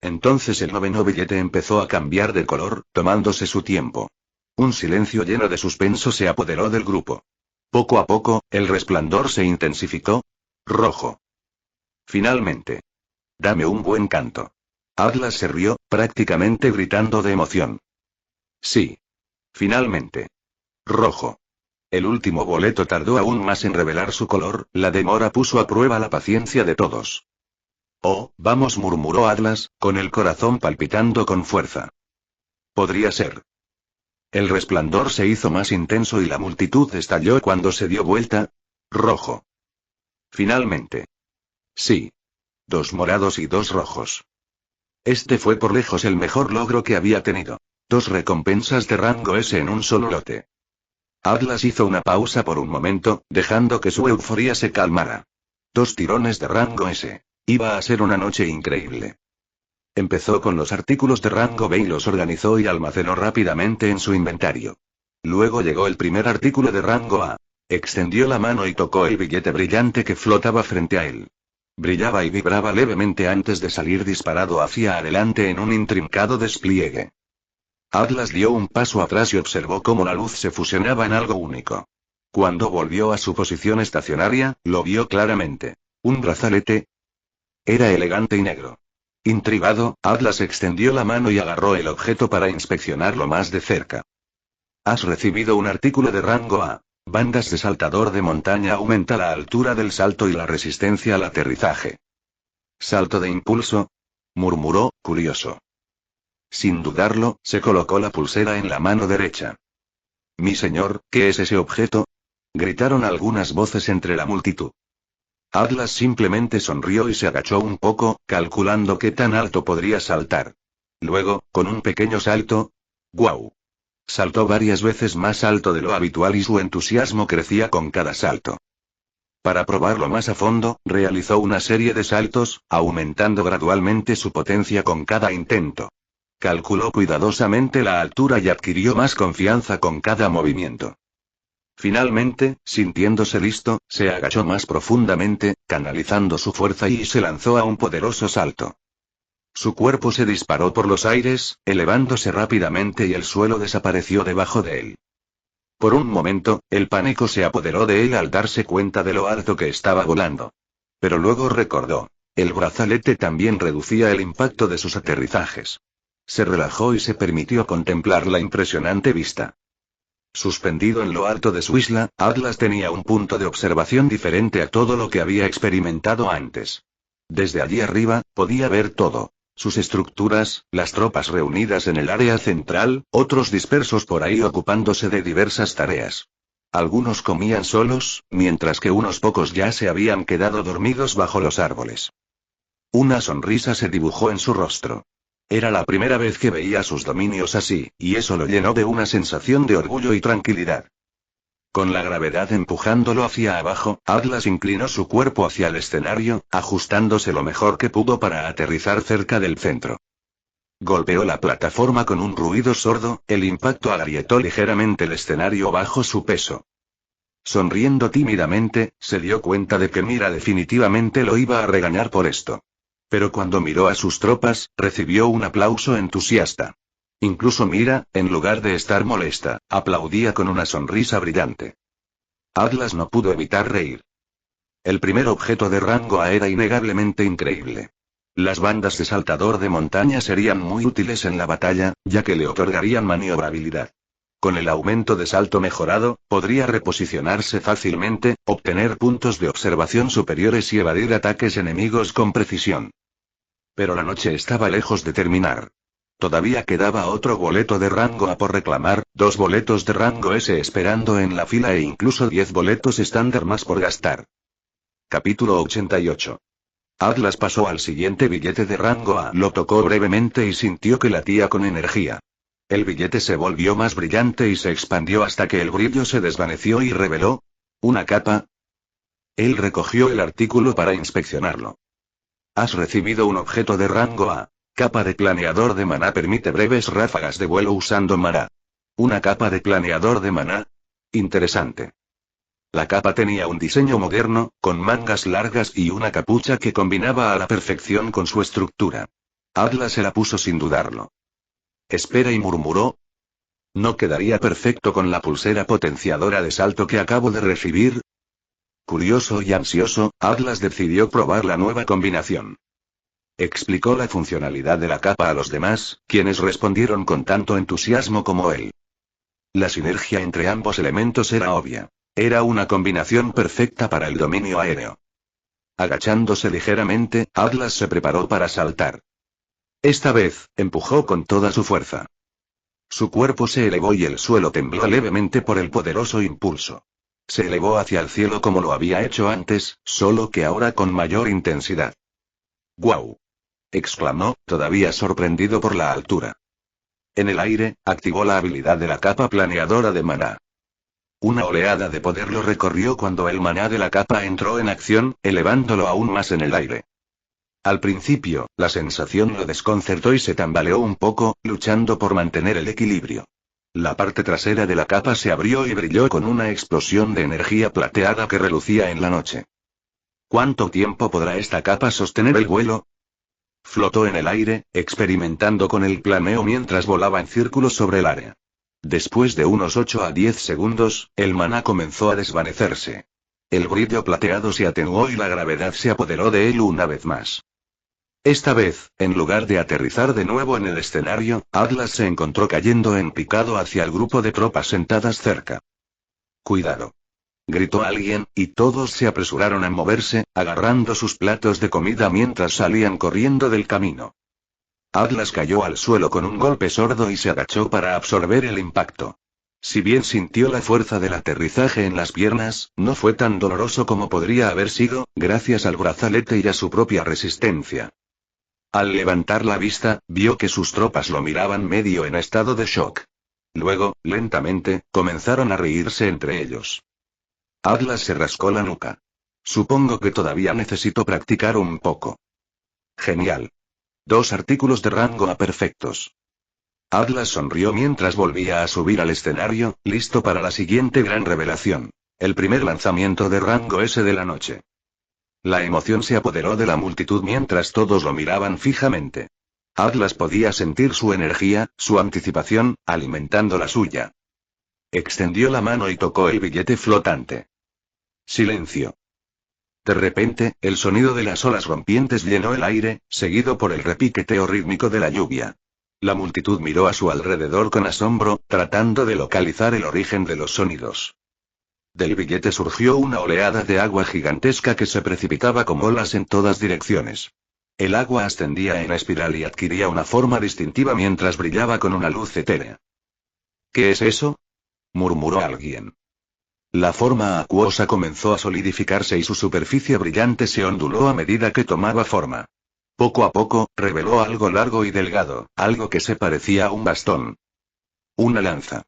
Entonces el 9º billete empezó a cambiar de color, tomándose su tiempo. Un silencio lleno de suspenso se apoderó del grupo. Poco a poco, el resplandor se intensificó. Rojo. Finalmente. Dame un buen canto. Atlas se rió, prácticamente gritando de emoción. Sí. Finalmente. Rojo. El último boleto tardó aún más en revelar su color, la demora puso a prueba la paciencia de todos. Oh, vamos, murmuró Atlas, con el corazón palpitando con fuerza. Podría ser. El resplandor se hizo más intenso y la multitud estalló cuando se dio vuelta. Rojo. Finalmente. Sí. 2 morados y 2 rojos. Este fue por lejos el mejor logro que había tenido. 2 recompensas de rango S en un solo lote. Atlas hizo una pausa por un momento, dejando que su euforía se calmara. 2 tirones de rango S. Iba a ser una noche increíble. Empezó con los artículos de rango B y los organizó y almacenó rápidamente en su inventario. Luego llegó el primer artículo de rango A. Extendió la mano y tocó el billete brillante que flotaba frente a él. Brillaba y vibraba levemente antes de salir disparado hacia adelante en un intrincado despliegue. Atlas dio un paso atrás y observó cómo la luz se fusionaba en algo único. Cuando volvió a su posición estacionaria, lo vio claramente. Un brazalete. Era elegante y negro. Intrigado, Atlas extendió la mano y agarró el objeto para inspeccionarlo más de cerca. Has recibido un artículo de rango A. Bandas de saltador de montaña aumenta la altura del salto y la resistencia al aterrizaje. ¿Salto de impulso? Murmuró, curioso. Sin dudarlo, se colocó la pulsera en la mano derecha. Mi señor, ¿qué es ese objeto? Gritaron algunas voces entre la multitud. Atlas simplemente sonrió y se agachó un poco, calculando qué tan alto podría saltar. Luego, con un pequeño salto. ¡Guau! Saltó varias veces más alto de lo habitual y su entusiasmo crecía con cada salto. Para probarlo más a fondo, realizó una serie de saltos, aumentando gradualmente su potencia con cada intento. Calculó cuidadosamente la altura y adquirió más confianza con cada movimiento. Finalmente, sintiéndose listo, se agachó más profundamente, canalizando su fuerza y se lanzó a un poderoso salto. Su cuerpo se disparó por los aires, elevándose rápidamente y el suelo desapareció debajo de él. Por un momento, el pánico se apoderó de él al darse cuenta de lo alto que estaba volando. Pero luego recordó. El brazalete también reducía el impacto de sus aterrizajes. Se relajó y se permitió contemplar la impresionante vista. Suspendido en lo alto de su isla, Atlas tenía un punto de observación diferente a todo lo que había experimentado antes. Desde allí arriba, podía ver todo. Sus estructuras, las tropas reunidas en el área central, otros dispersos por ahí ocupándose de diversas tareas. Algunos comían solos, mientras que unos pocos ya se habían quedado dormidos bajo los árboles. Una sonrisa se dibujó en su rostro. Era la primera vez que veía sus dominios así, y eso lo llenó de una sensación de orgullo y tranquilidad. Con la gravedad empujándolo hacia abajo, Atlas inclinó su cuerpo hacia el escenario, ajustándose lo mejor que pudo para aterrizar cerca del centro. Golpeó la plataforma con un ruido sordo, el impacto agrietó ligeramente el escenario bajo su peso. Sonriendo tímidamente, se dio cuenta de que Mira definitivamente lo iba a regañar por esto. Pero cuando miró a sus tropas, recibió un aplauso entusiasta. Incluso Mira, en lugar de estar molesta, aplaudía con una sonrisa brillante. Atlas no pudo evitar reír. El primer objeto de rango A era innegablemente increíble. Las bandas de saltador de montaña serían muy útiles en la batalla, ya que le otorgarían maniobrabilidad. Con el aumento de salto mejorado, podría reposicionarse fácilmente, obtener puntos de observación superiores y evadir ataques enemigos con precisión. Pero la noche estaba lejos de terminar. Todavía quedaba otro boleto de rango A por reclamar, 2 boletos de rango S esperando en la fila e incluso 10 boletos estándar más por gastar. Capítulo 88. Atlas pasó al siguiente billete de rango A. Lo tocó brevemente y sintió que latía con energía. El billete se volvió más brillante y se expandió hasta que el brillo se desvaneció y reveló una capa. Él recogió el artículo para inspeccionarlo. Has recibido un objeto de rango A. Capa de planeador de maná permite breves ráfagas de vuelo usando maná. Una capa de planeador de maná. Interesante. La capa tenía un diseño moderno, con mangas largas y una capucha que combinaba a la perfección con su estructura. Atlas se la puso sin dudarlo. Espera y murmuró. ¿No quedaría perfecto con la pulsera potenciadora de salto que acabo de recibir? Curioso y ansioso, Atlas decidió probar la nueva combinación. Explicó la funcionalidad de la capa a los demás, quienes respondieron con tanto entusiasmo como él. La sinergia entre ambos elementos era obvia. Era una combinación perfecta para el dominio aéreo. Agachándose ligeramente, Atlas se preparó para saltar. Esta vez, empujó con toda su fuerza. Su cuerpo se elevó y el suelo tembló levemente por el poderoso impulso. Se elevó hacia el cielo como lo había hecho antes, solo que ahora con mayor intensidad. ¡Guau! Exclamó, todavía sorprendido por la altura. En el aire, activó la habilidad de la capa planeadora de maná. Una oleada de poder lo recorrió cuando el maná de la capa entró en acción, elevándolo aún más en el aire. Al principio, la sensación lo desconcertó y se tambaleó un poco, luchando por mantener el equilibrio. La parte trasera de la capa se abrió y brilló con una explosión de energía plateada que relucía en la noche. ¿Cuánto tiempo podrá esta capa sostener el vuelo? Flotó en el aire, experimentando con el planeo mientras volaba en círculos sobre el área. Después de unos 8 a 10 segundos, el maná comenzó a desvanecerse. El brillo plateado se atenuó y la gravedad se apoderó de él una vez más. Esta vez, en lugar de aterrizar de nuevo en el escenario, Atlas se encontró cayendo en picado hacia el grupo de tropas sentadas cerca. ¡Cuidado! Gritó alguien, y todos se apresuraron a moverse, agarrando sus platos de comida mientras salían corriendo del camino. Atlas cayó al suelo con un golpe sordo y se agachó para absorber el impacto. Si bien sintió la fuerza del aterrizaje en las piernas, no fue tan doloroso como podría haber sido, gracias al brazalete y a su propia resistencia. Al levantar la vista, vio que sus tropas lo miraban medio en estado de shock. Luego, lentamente, comenzaron a reírse entre ellos. Atlas se rascó la nuca. Supongo que todavía necesito practicar un poco. Genial. 2 artículos de rango A perfectos. Atlas sonrió mientras volvía a subir al escenario, listo para la siguiente gran revelación. El primer lanzamiento de rango S de la noche. La emoción se apoderó de la multitud mientras todos lo miraban fijamente. Atlas podía sentir su energía, su anticipación, alimentando la suya. Extendió la mano y tocó el billete flotante. Silencio. De repente, el sonido de las olas rompientes llenó el aire, seguido por el repiqueteo rítmico de la lluvia. La multitud miró a su alrededor con asombro, tratando de localizar el origen de los sonidos. Del billete surgió una oleada de agua gigantesca que se precipitaba como olas en todas direcciones. El agua ascendía en espiral y adquiría una forma distintiva mientras brillaba con una luz etérea. ¿Qué es eso?, murmuró alguien. La forma acuosa comenzó a solidificarse y su superficie brillante se onduló a medida que tomaba forma. Poco a poco, reveló algo largo y delgado, algo que se parecía a un bastón. Una lanza.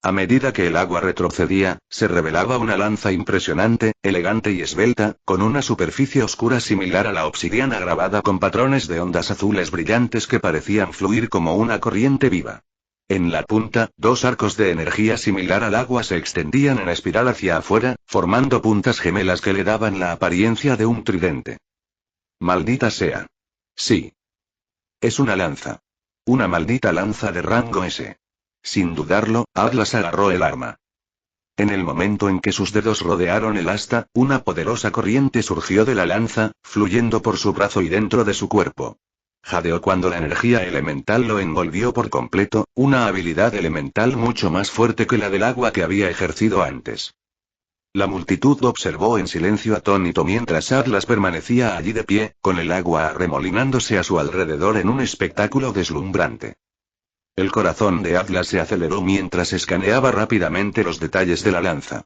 A medida que el agua retrocedía, se revelaba una lanza impresionante, elegante y esbelta, con una superficie oscura similar a la obsidiana grabada con patrones de ondas azules brillantes que parecían fluir como una corriente viva. En la punta, dos arcos de energía similar al agua se extendían en espiral hacia afuera, formando puntas gemelas que le daban la apariencia de un tridente. Maldita sea. Sí. Es una lanza. Una maldita lanza de rango S. Sin dudarlo, Atlas agarró el arma. En el momento en que sus dedos rodearon el asta, una poderosa corriente surgió de la lanza, fluyendo por su brazo y dentro de su cuerpo. Jadeó cuando la energía elemental lo envolvió por completo, una habilidad elemental mucho más fuerte que la del agua que había ejercido antes. La multitud observó en silencio atónito mientras Atlas permanecía allí de pie, con el agua arremolinándose a su alrededor en un espectáculo deslumbrante. El corazón de Atlas se aceleró mientras escaneaba rápidamente los detalles de la lanza.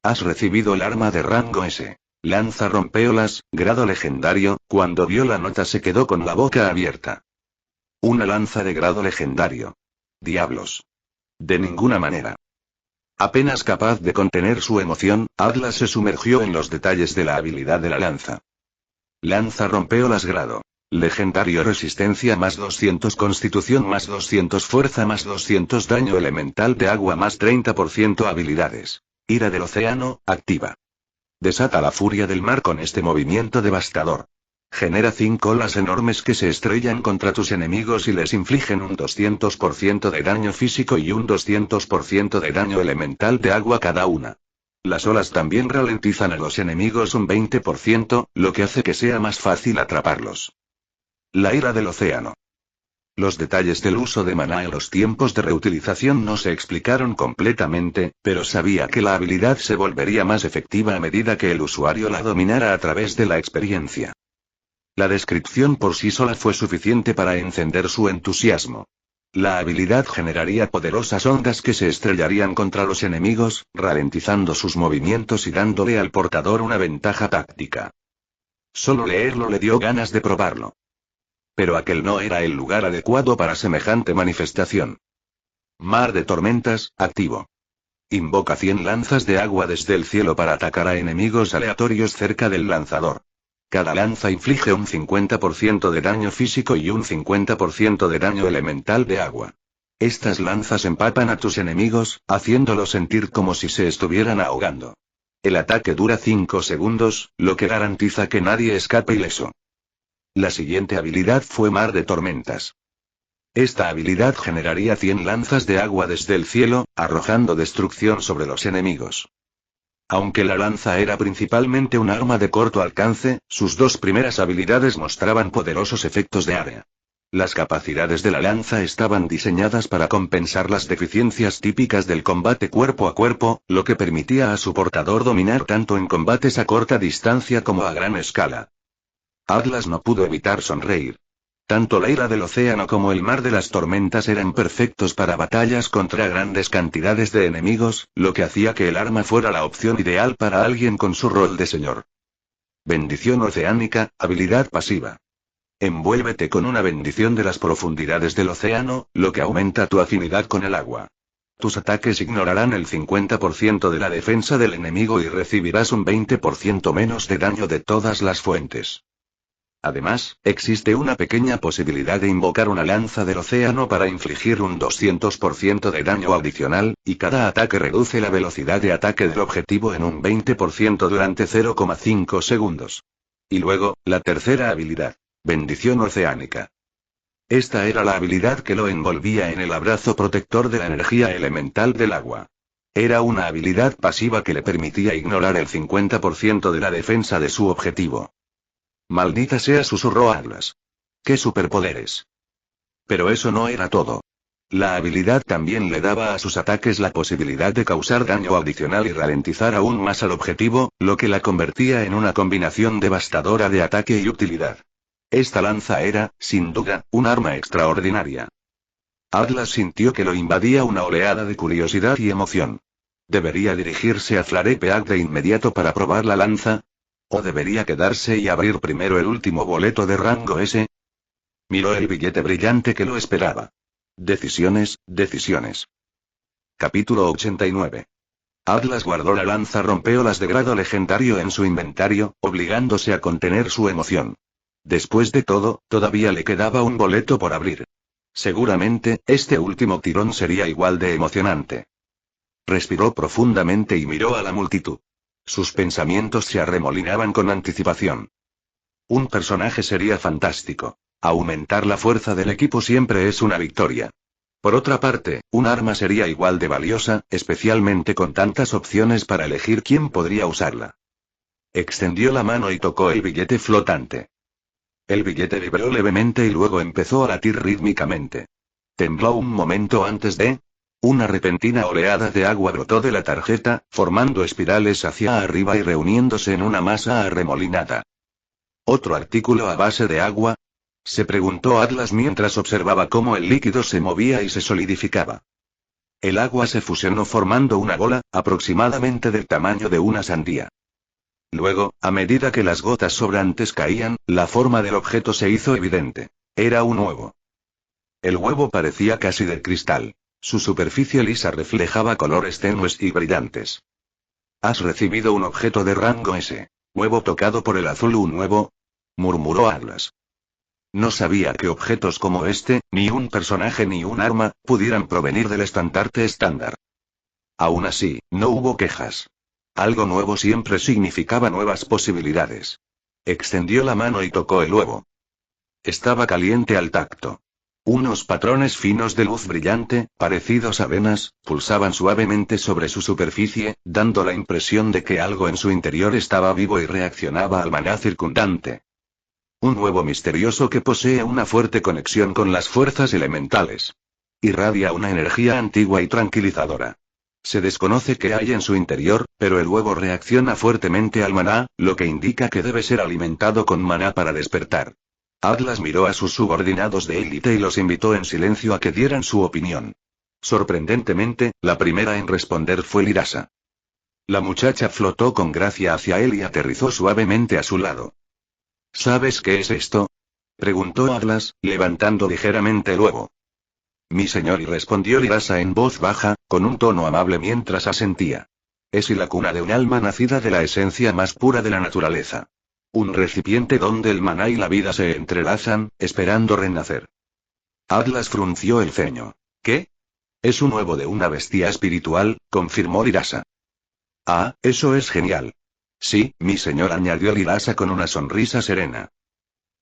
Has recibido el arma de rango S. Lanza rompeolas, grado legendario. Cuando vio la nota se quedó con la boca abierta. Una lanza de grado legendario. Diablos. De ninguna manera. Apenas capaz de contener su emoción, Atlas se sumergió en los detalles de la habilidad de la lanza. Lanza rompeolas grado legendario, resistencia más 200, constitución más 200, fuerza más 200, daño elemental de agua más 30%, habilidades. Ira del océano, activa. Desata la furia del mar con este movimiento devastador. Genera 5 olas enormes que se estrellan contra tus enemigos y les infligen un 200% de daño físico y un 200% de daño elemental de agua cada una. Las olas también ralentizan a los enemigos un 20%, lo que hace que sea más fácil atraparlos. La ira del océano. Los detalles del uso de maná y los tiempos de reutilización no se explicaron completamente, pero sabía que la habilidad se volvería más efectiva a medida que el usuario la dominara a través de la experiencia. La descripción por sí sola fue suficiente para encender su entusiasmo. La habilidad generaría poderosas ondas que se estrellarían contra los enemigos, ralentizando sus movimientos y dándole al portador una ventaja táctica. Solo leerlo le dio ganas de probarlo. Pero aquel no era el lugar adecuado para semejante manifestación. Mar de tormentas, activo. Invoca 100 lanzas de agua desde el cielo para atacar a enemigos aleatorios cerca del lanzador. Cada lanza inflige un 50% de daño físico y un 50% de daño elemental de agua. Estas lanzas empapan a tus enemigos, haciéndolos sentir como si se estuvieran ahogando. El ataque dura 5 segundos, lo que garantiza que nadie escape ileso. La siguiente habilidad fue Mar de Tormentas. Esta habilidad generaría 100 lanzas de agua desde el cielo, arrojando destrucción sobre los enemigos. Aunque la lanza era principalmente un arma de corto alcance, sus dos primeras habilidades mostraban poderosos efectos de área. Las capacidades de la lanza estaban diseñadas para compensar las deficiencias típicas del combate cuerpo a cuerpo, lo que permitía a su portador dominar tanto en combates a corta distancia como a gran escala. Atlas no pudo evitar sonreír. Tanto la ira del océano como el mar de las tormentas eran perfectos para batallas contra grandes cantidades de enemigos, lo que hacía que el arma fuera la opción ideal para alguien con su rol de señor. Bendición oceánica, habilidad pasiva. Envuélvete con una bendición de las profundidades del océano, lo que aumenta tu afinidad con el agua. Tus ataques ignorarán el 50% de la defensa del enemigo y recibirás un 20% menos de daño de todas las fuentes. Además, existe una pequeña posibilidad de invocar una lanza del océano para infligir un 200% de daño adicional, y cada ataque reduce la velocidad de ataque del objetivo en un 20% durante 0,5 segundos. Y luego, la tercera habilidad. Bendición oceánica. Esta era la habilidad que lo envolvía en el abrazo protector de la energía elemental del agua. Era una habilidad pasiva que le permitía ignorar el 50% de la defensa de su objetivo. Maldita sea, susurró Atlas. ¡Qué superpoderes! Pero eso no era todo. La habilidad también le daba a sus ataques la posibilidad de causar daño adicional y ralentizar aún más al objetivo, lo que la convertía en una combinación devastadora de ataque y utilidad. Esta lanza era, sin duda, un arma extraordinaria. Atlas sintió que lo invadía una oleada de curiosidad y emoción. ¿Debería dirigirse a Flarepeak de inmediato para probar la lanza? ¿O debería quedarse y abrir primero el último boleto de rango S? Miró el billete brillante que lo esperaba. Decisiones, decisiones. Capítulo 89. Atlas guardó la lanza rompeolas de grado legendario en su inventario, obligándose a contener su emoción. Después de todo, todavía le quedaba un boleto por abrir. Seguramente, este último tirón sería igual de emocionante. Respiró profundamente y miró a la multitud. Sus pensamientos se arremolinaban con anticipación. Un personaje sería fantástico. Aumentar la fuerza del equipo siempre es una victoria. Por otra parte, un arma sería igual de valiosa, especialmente con tantas opciones para elegir quién podría usarla. Extendió la mano y tocó el billete flotante. El billete vibró levemente y luego empezó a latir rítmicamente. Tembló un momento antes de... Una repentina oleada de agua brotó de la tarjeta, formando espirales hacia arriba y reuniéndose en una masa arremolinada. ¿Otro artículo a base de agua? Se preguntó Atlas mientras observaba cómo el líquido se movía y se solidificaba. El agua se fusionó formando una bola, aproximadamente del tamaño de una sandía. Luego, a medida que las gotas sobrantes caían, la forma del objeto se hizo evidente. Era un huevo. El huevo parecía casi de cristal. Su superficie lisa reflejaba colores tenues y brillantes. Has recibido un objeto de rango S. Huevo tocado por el azul, un huevo, murmuró Atlas. No sabía que objetos como este, ni un personaje ni un arma, pudieran provenir del estandarte estándar. Aún así, no hubo quejas. Algo nuevo siempre significaba nuevas posibilidades. Extendió la mano y tocó el huevo. Estaba caliente al tacto. Unos patrones finos de luz brillante, parecidos a venas, pulsaban suavemente sobre su superficie, dando la impresión de que algo en su interior estaba vivo y reaccionaba al maná circundante. Un huevo misterioso que posee una fuerte conexión con las fuerzas elementales. Irradia una energía antigua y tranquilizadora. Se desconoce qué hay en su interior, pero el huevo reacciona fuertemente al maná, lo que indica que debe ser alimentado con maná para despertar. Atlas miró a sus subordinados de élite y los invitó en silencio a que dieran su opinión. Sorprendentemente, la primera en responder fue Lirasa. La muchacha flotó con gracia hacia él y aterrizó suavemente a su lado. ¿Sabes qué es esto? Preguntó Atlas, levantando ligeramente el huevo. Mi señor, y respondió Lirasa en voz baja, con un tono amable mientras asentía. Es la cuna de un alma nacida de la esencia más pura de la naturaleza. Un recipiente donde el maná y la vida se entrelazan, esperando renacer. Atlas frunció el ceño. ¿Qué? Es un huevo de una bestia espiritual, confirmó Lirasa. Ah, eso es genial. Sí, mi señor, añadió Lirasa con una sonrisa serena.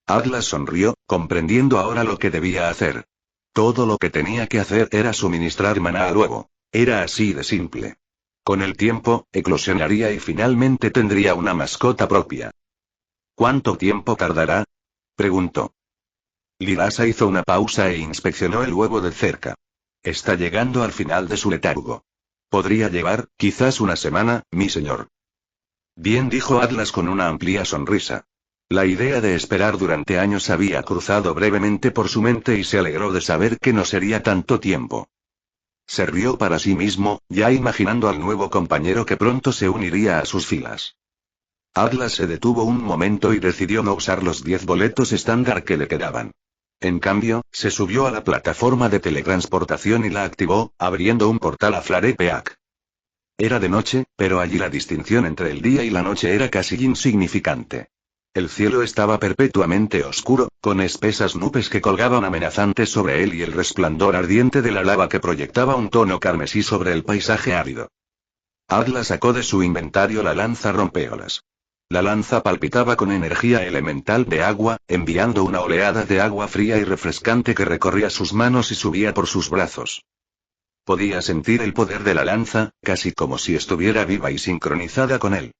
Atlas sonrió, comprendiendo ahora lo que debía hacer. Todo lo que tenía que hacer era suministrar maná al huevo. Era así de simple. Con el tiempo, eclosionaría y finalmente tendría una mascota propia. ¿Cuánto tiempo tardará? Preguntó. Lirasa hizo una pausa e inspeccionó el huevo de cerca. Está llegando al final de su letargo. Podría llevar, quizás una semana, mi señor. Bien, dijo Atlas con una amplia sonrisa. La idea de esperar durante años había cruzado brevemente por su mente y se alegró de saber que no sería tanto tiempo. Se rió para sí mismo, ya imaginando al nuevo compañero que pronto se uniría a sus filas. Atlas se detuvo un momento y decidió no usar los 10 boletos estándar que le quedaban. En cambio, se subió a la plataforma de teletransportación y la activó, abriendo un portal a Flarepeak. Era de noche, pero allí la distinción entre el día y la noche era casi insignificante. El cielo estaba perpetuamente oscuro, con espesas nubes que colgaban amenazantes sobre él y el resplandor ardiente de la lava que proyectaba un tono carmesí sobre el paisaje árido. Atlas sacó de su inventario la lanza rompeolas. La lanza palpitaba con energía elemental de agua, enviando una oleada de agua fría y refrescante que recorría sus manos y subía por sus brazos. Podía sentir el poder de la lanza, casi como si estuviera viva y sincronizada con él.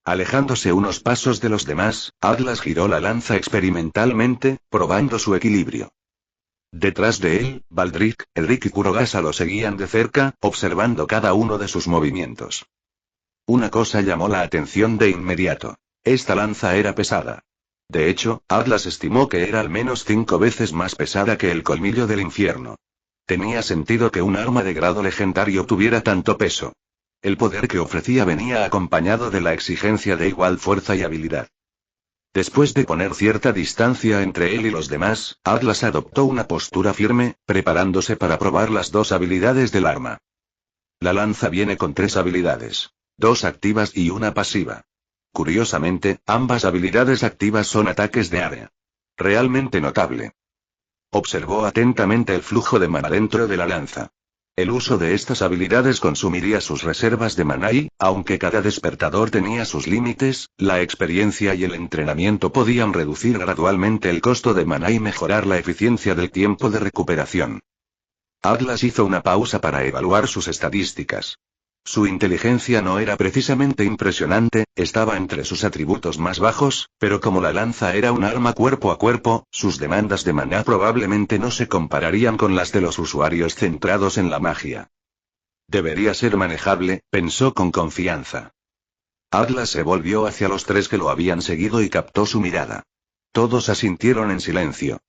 Alejándose unos pasos de los demás, Atlas giró la lanza experimentalmente, probando su equilibrio. Detrás de él, Baldric, Elric y Kurogasa lo seguían de cerca, observando cada uno de sus movimientos. Una cosa llamó la atención de inmediato. Esta lanza era pesada. De hecho, Atlas estimó que era al menos 5 veces más pesada que el colmillo del infierno. Tenía sentido que un arma de grado legendario tuviera tanto peso. El poder que ofrecía venía acompañado de la exigencia de igual fuerza y habilidad. Después de poner cierta distancia entre él y los demás, Atlas adoptó una postura firme, preparándose para probar las dos habilidades del arma. La lanza viene con 3 habilidades. 2 activas y una pasiva. Curiosamente, ambas habilidades activas son ataques de área. Realmente notable. Observó atentamente el flujo de maná dentro de la lanza. El uso de estas habilidades consumiría sus reservas de maná y, aunque cada despertador tenía sus límites, la experiencia y el entrenamiento podían reducir gradualmente el costo de maná y mejorar la eficiencia del tiempo de recuperación. Atlas hizo una pausa para evaluar sus estadísticas. Su inteligencia no era precisamente impresionante, estaba entre sus atributos más bajos, pero como la lanza era un arma cuerpo a cuerpo, sus demandas de maná probablemente no se compararían con las de los usuarios centrados en la magia. Debería ser manejable, pensó con confianza. Atlas se volvió hacia los 3 que lo habían seguido y captó su mirada. Todos asintieron en silencio.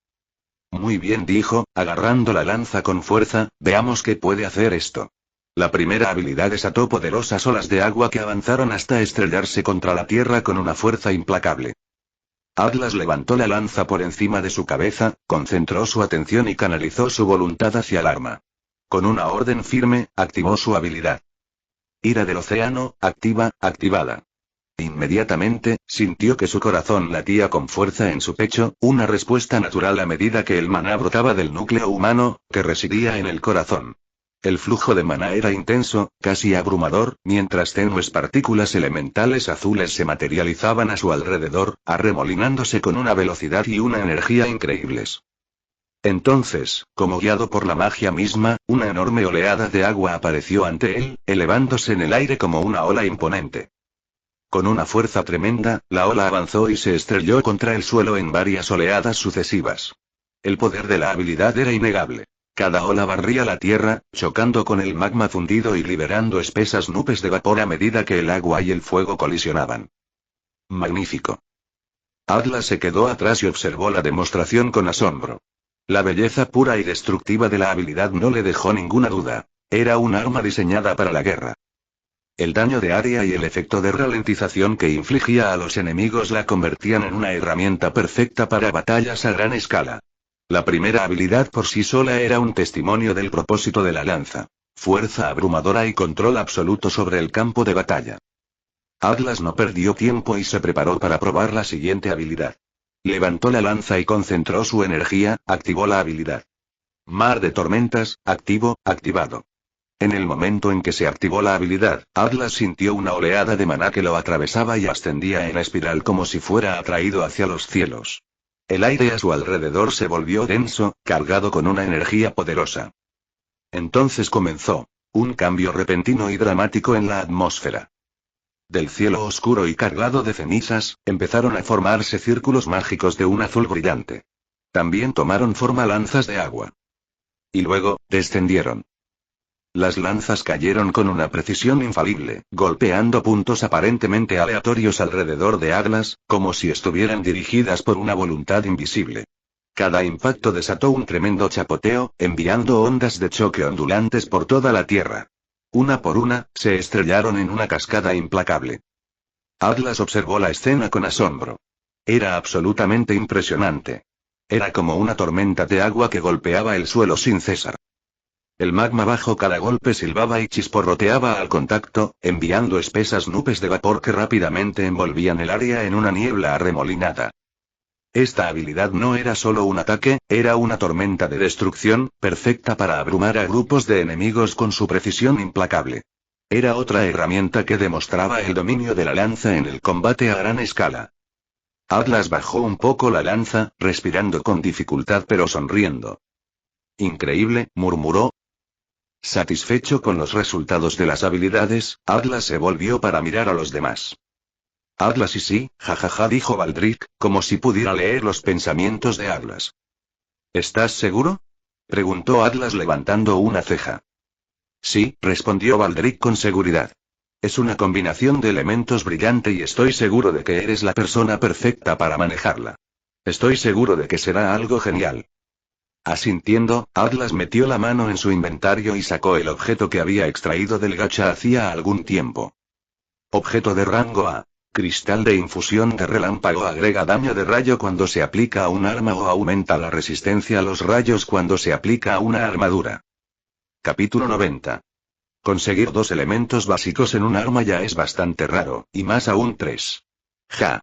Muy bien, dijo, agarrando la lanza con fuerza, veamos qué puede hacer esto. La primera habilidad desató poderosas olas de agua que avanzaron hasta estrellarse contra la tierra con una fuerza implacable. Atlas levantó la lanza por encima de su cabeza, concentró su atención y canalizó su voluntad hacia el arma. Con una orden firme, activó su habilidad. Ira del océano, activada. Inmediatamente, sintió que su corazón latía con fuerza en su pecho, una respuesta natural a medida que el maná brotaba del núcleo humano, que residía en el corazón. El flujo de maná era intenso, casi abrumador, mientras tenues partículas elementales azules se materializaban a su alrededor, arremolinándose con una velocidad y una energía increíbles. Entonces, como guiado por la magia misma, una enorme oleada de agua apareció ante él, elevándose en el aire como una ola imponente. Con una fuerza tremenda, la ola avanzó y se estrelló contra el suelo en varias oleadas sucesivas. El poder de la habilidad era innegable. Cada ola barría la tierra, chocando con el magma fundido y liberando espesas nubes de vapor a medida que el agua y el fuego colisionaban. Magnífico. Atlas se quedó atrás y observó la demostración con asombro. La belleza pura y destructiva de la habilidad no le dejó ninguna duda. Era un arma diseñada para la guerra. El daño de área y el efecto de ralentización que infligía a los enemigos la convertían en una herramienta perfecta para batallas a gran escala. La primera habilidad por sí sola era un testimonio del propósito de la lanza. Fuerza abrumadora y control absoluto sobre el campo de batalla. Atlas no perdió tiempo y se preparó para probar la siguiente habilidad. Levantó la lanza y concentró su energía, activó la habilidad. Mar de tormentas, activado. En el momento en que se activó la habilidad, Atlas sintió una oleada de maná que lo atravesaba y ascendía en espiral como si fuera atraído hacia los cielos. El aire a su alrededor se volvió denso, cargado con una energía poderosa. Entonces comenzó un cambio repentino y dramático en la atmósfera. Del cielo oscuro y cargado de cenizas, empezaron a formarse círculos mágicos de un azul brillante. También tomaron forma lanzas de agua. Y luego, descendieron. Las lanzas cayeron con una precisión infalible, golpeando puntos aparentemente aleatorios alrededor de Atlas, como si estuvieran dirigidas por una voluntad invisible. Cada impacto desató un tremendo chapoteo, enviando ondas de choque ondulantes por toda la tierra. Una por una, se estrellaron en una cascada implacable. Atlas observó la escena con asombro. Era absolutamente impresionante. Era como una tormenta de agua que golpeaba el suelo sin cesar. El magma bajo cada golpe silbaba y chisporroteaba al contacto, enviando espesas nubes de vapor que rápidamente envolvían el área en una niebla arremolinada. Esta habilidad no era solo un ataque, era una tormenta de destrucción, perfecta para abrumar a grupos de enemigos con su precisión implacable. Era otra herramienta que demostraba el dominio de la lanza en el combate a gran escala. Atlas bajó un poco la lanza, respirando con dificultad pero sonriendo. Increíble, murmuró. Satisfecho con los resultados de las habilidades, Atlas se volvió para mirar a los demás. Atlas y sí, jajaja, dijo Baldric, como si pudiera leer los pensamientos de Atlas. ¿Estás seguro? Preguntó Atlas levantando una ceja. Sí, respondió Baldric con seguridad. Es una combinación de elementos brillante y estoy seguro de que eres la persona perfecta para manejarla. Estoy seguro de que será algo genial. Asintiendo, Atlas metió la mano en su inventario y sacó el objeto que había extraído del gacha hacía algún tiempo. Objeto de rango A. Cristal de infusión de relámpago agrega daño de rayo cuando se aplica a un arma o aumenta la resistencia a los rayos cuando se aplica a una armadura. Capítulo 90. Conseguir 2 elementos básicos en un arma ya es bastante raro, y más aún 3. Ja.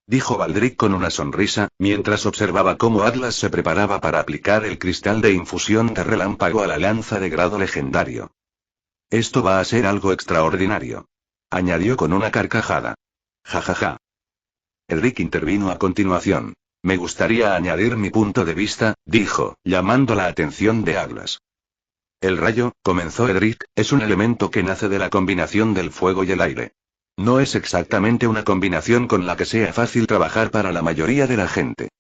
Dijo Baldric con una sonrisa, mientras observaba cómo Atlas se preparaba para aplicar el cristal de infusión de relámpago a la lanza de grado legendario. Esto va a ser algo extraordinario. Añadió con una carcajada. Ja ja ja. Edric intervino a continuación. Me gustaría añadir mi punto de vista, dijo, llamando la atención de Atlas. El rayo, comenzó Edric, es un elemento que nace de la combinación del fuego y el aire. No es exactamente una combinación con la que sea fácil trabajar para la mayoría de la gente.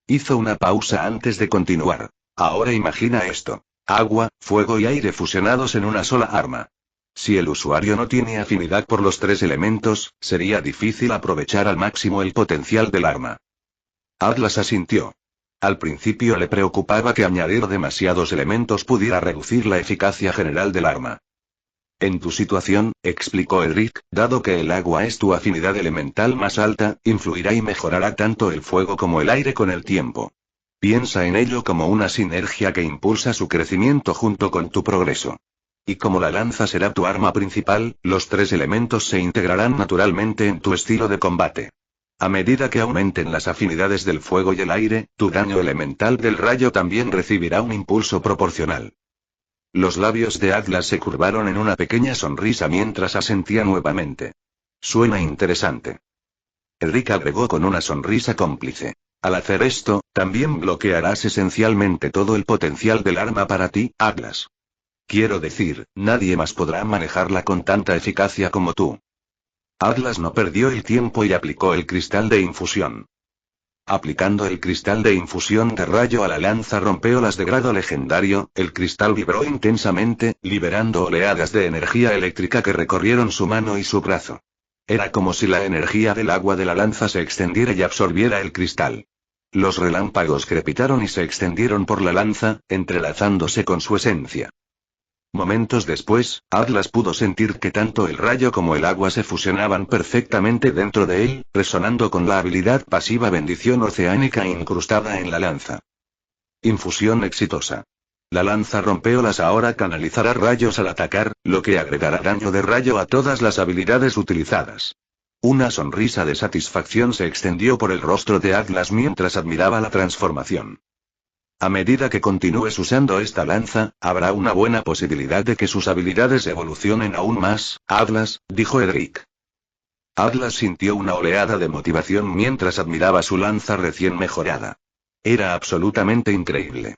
Hizo una pausa antes de continuar. Ahora imagina esto. Agua, fuego y aire fusionados en una sola arma. Si el usuario no tiene afinidad por los 3 elementos, sería difícil aprovechar al máximo el potencial del arma. Atlas asintió. Al principio le preocupaba que añadir demasiados elementos pudiera reducir la eficacia general del arma. En tu situación, explicó Edric, dado que el agua es tu afinidad elemental más alta, influirá y mejorará tanto el fuego como el aire con el tiempo. Piensa en ello como una sinergia que impulsa su crecimiento junto con tu progreso. Y como la lanza será tu arma principal, los 3 elementos se integrarán naturalmente en tu estilo de combate. A medida que aumenten las afinidades del fuego y el aire, tu daño elemental del rayo también recibirá un impulso proporcional. Los labios de Atlas se curvaron en una pequeña sonrisa mientras asentía nuevamente. Suena interesante. Edric agregó con una sonrisa cómplice. Al hacer esto, también bloquearás esencialmente todo el potencial del arma para ti, Atlas. Quiero decir, nadie más podrá manejarla con tanta eficacia como tú. Atlas no perdió el tiempo y aplicó el cristal de infusión. Aplicando el cristal de infusión de rayo a la lanza rompeó las de grado legendario, el cristal vibró intensamente, liberando oleadas de energía eléctrica que recorrieron su mano y su brazo. Era como si la energía del agua de la lanza se extendiera y absorbiera el cristal. Los relámpagos crepitaron y se extendieron por la lanza, entrelazándose con su esencia. Momentos después, Atlas pudo sentir que tanto el rayo como el agua se fusionaban perfectamente dentro de él, resonando con la habilidad pasiva bendición oceánica incrustada en la lanza. Infusión exitosa. La lanza rompeolas ahora canalizará rayos al atacar, lo que agregará daño de rayo a todas las habilidades utilizadas. Una sonrisa de satisfacción se extendió por el rostro de Atlas mientras admiraba la transformación. A medida que continúes usando esta lanza, habrá una buena posibilidad de que sus habilidades evolucionen aún más, Atlas, dijo Edric. Atlas sintió una oleada de motivación mientras admiraba su lanza recién mejorada. Era absolutamente increíble.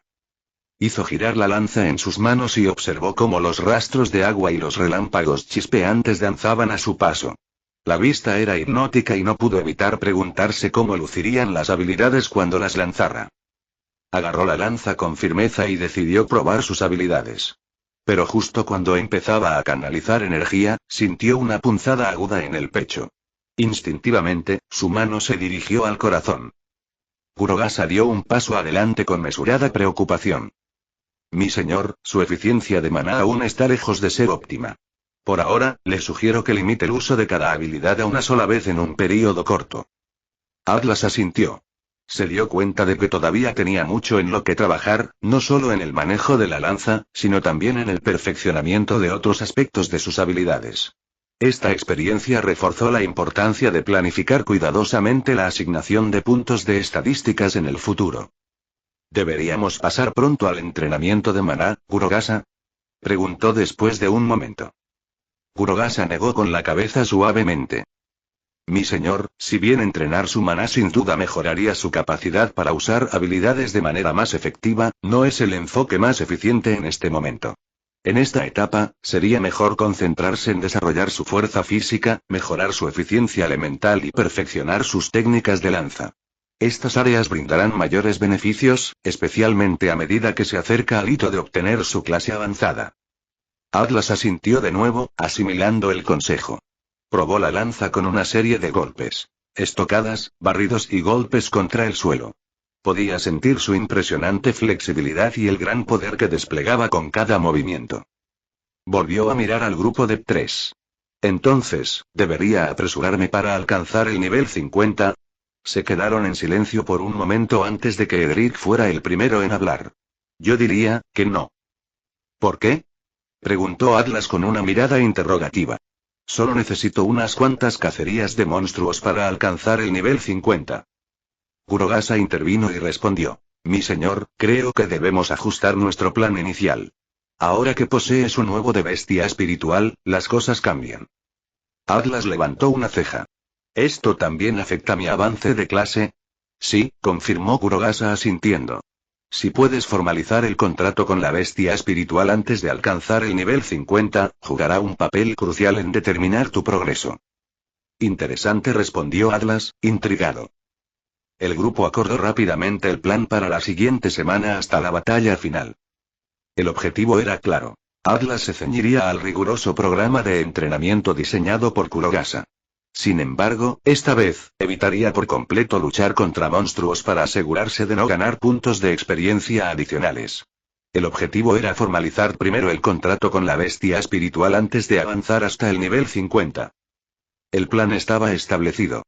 Hizo girar la lanza en sus manos y observó cómo los rastros de agua y los relámpagos chispeantes danzaban a su paso. La vista era hipnótica y no pudo evitar preguntarse cómo lucirían las habilidades cuando las lanzara. Agarró la lanza con firmeza y decidió probar sus habilidades. Pero justo cuando empezaba a canalizar energía, sintió una punzada aguda en el pecho. Instintivamente, su mano se dirigió al corazón. Kurogasa dio un paso adelante con mesurada preocupación. Mi señor, su eficiencia de maná aún está lejos de ser óptima. Por ahora, le sugiero que limite el uso de cada habilidad a una sola vez en un período corto. Atlas asintió. Se dio cuenta de que todavía tenía mucho en lo que trabajar, no solo en el manejo de la lanza, sino también en el perfeccionamiento de otros aspectos de sus habilidades. Esta experiencia reforzó la importancia de planificar cuidadosamente la asignación de puntos de estadísticas en el futuro. ¿Deberíamos pasar pronto al entrenamiento de maná, Kurogasa? Preguntó después de un momento. Kurogasa negó con la cabeza suavemente. Mi señor, si bien entrenar su maná sin duda mejoraría su capacidad para usar habilidades de manera más efectiva, no es el enfoque más eficiente en este momento. En esta etapa, sería mejor concentrarse en desarrollar su fuerza física, mejorar su eficiencia elemental y perfeccionar sus técnicas de lanza. Estas áreas brindarán mayores beneficios, especialmente a medida que se acerca al hito de obtener su clase avanzada. Atlas asintió de nuevo, asimilando el consejo. Probó la lanza con una serie de golpes. Estocadas, barridos y golpes contra el suelo. Podía sentir su impresionante flexibilidad y el gran poder que desplegaba con cada movimiento. Volvió a mirar al grupo de 3. Entonces, ¿debería apresurarme para alcanzar el nivel 50? Se quedaron en silencio por un momento antes de que Edric fuera el primero en hablar. Yo diría, que no. ¿Por qué? Preguntó Atlas con una mirada interrogativa. Solo necesito unas cuantas cacerías de monstruos para alcanzar el nivel 50. Kurogasa intervino y respondió. Mi señor, creo que debemos ajustar nuestro plan inicial. Ahora que posees un nuevo de bestia espiritual, las cosas cambian. Atlas levantó una ceja. ¿Esto también afecta mi avance de clase? Sí, confirmó Kurogasa asintiendo. Si puedes formalizar el contrato con la bestia espiritual antes de alcanzar el nivel 50, jugará un papel crucial en determinar tu progreso. Interesante, respondió Atlas, intrigado. El grupo acordó rápidamente el plan para la siguiente semana hasta la batalla final. El objetivo era claro. Atlas se ceñiría al riguroso programa de entrenamiento diseñado por Kurogasa. Sin embargo, esta vez, evitaría por completo luchar contra monstruos para asegurarse de no ganar puntos de experiencia adicionales. El objetivo era formalizar primero el contrato con la bestia espiritual antes de avanzar hasta el nivel 50. El plan estaba establecido.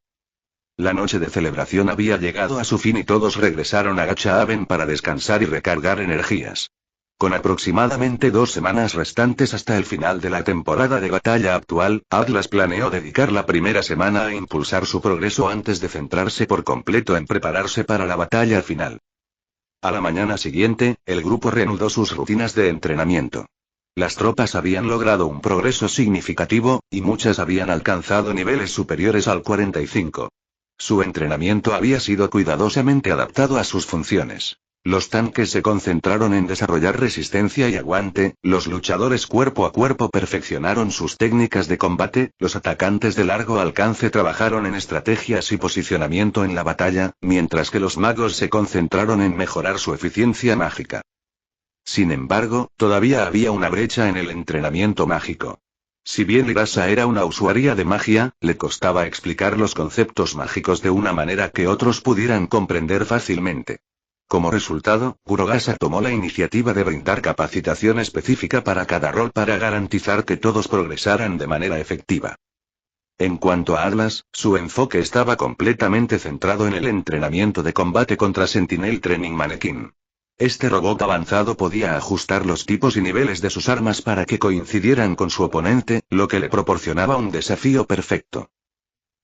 La noche de celebración había llegado a su fin y todos regresaron a Gacha-Haven para descansar y recargar energías. Con aproximadamente 2 semanas restantes hasta el final de la temporada de batalla actual, Atlas planeó dedicar la primera semana a impulsar su progreso antes de centrarse por completo en prepararse para la batalla final. A la mañana siguiente, el grupo reanudó sus rutinas de entrenamiento. Las tropas habían logrado un progreso significativo, y muchas habían alcanzado niveles superiores al 45. Su entrenamiento había sido cuidadosamente adaptado a sus funciones. Los tanques se concentraron en desarrollar resistencia y aguante, los luchadores cuerpo a cuerpo perfeccionaron sus técnicas de combate, los atacantes de largo alcance trabajaron en estrategias y posicionamiento en la batalla, mientras que los magos se concentraron en mejorar su eficiencia mágica. Sin embargo, todavía había una brecha en el entrenamiento mágico. Si bien Irasa era una usuaria de magia, le costaba explicar los conceptos mágicos de una manera que otros pudieran comprender fácilmente. Como resultado, Kurogasa tomó la iniciativa de brindar capacitación específica para cada rol para garantizar que todos progresaran de manera efectiva. En cuanto a Atlas, su enfoque estaba completamente centrado en el entrenamiento de combate contra Sentinel Training Mannequin. Este robot avanzado podía ajustar los tipos y niveles de sus armas para que coincidieran con su oponente, lo que le proporcionaba un desafío perfecto.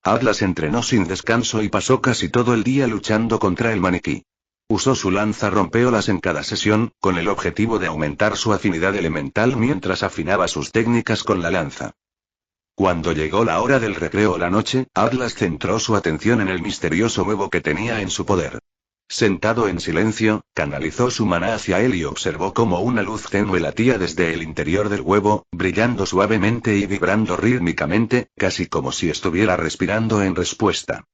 Atlas entrenó sin descanso y pasó casi todo el día luchando contra el maniquí. Usó su lanza rompeolas en cada sesión, con el objetivo de aumentar su afinidad elemental mientras afinaba sus técnicas con la lanza. Cuando llegó la hora del recreo o la noche, Atlas centró su atención en el misterioso huevo que tenía en su poder. Sentado en silencio, canalizó su maná hacia él y observó cómo una luz tenue latía desde el interior del huevo, brillando suavemente y vibrando rítmicamente, casi como si estuviera respirando en respuesta.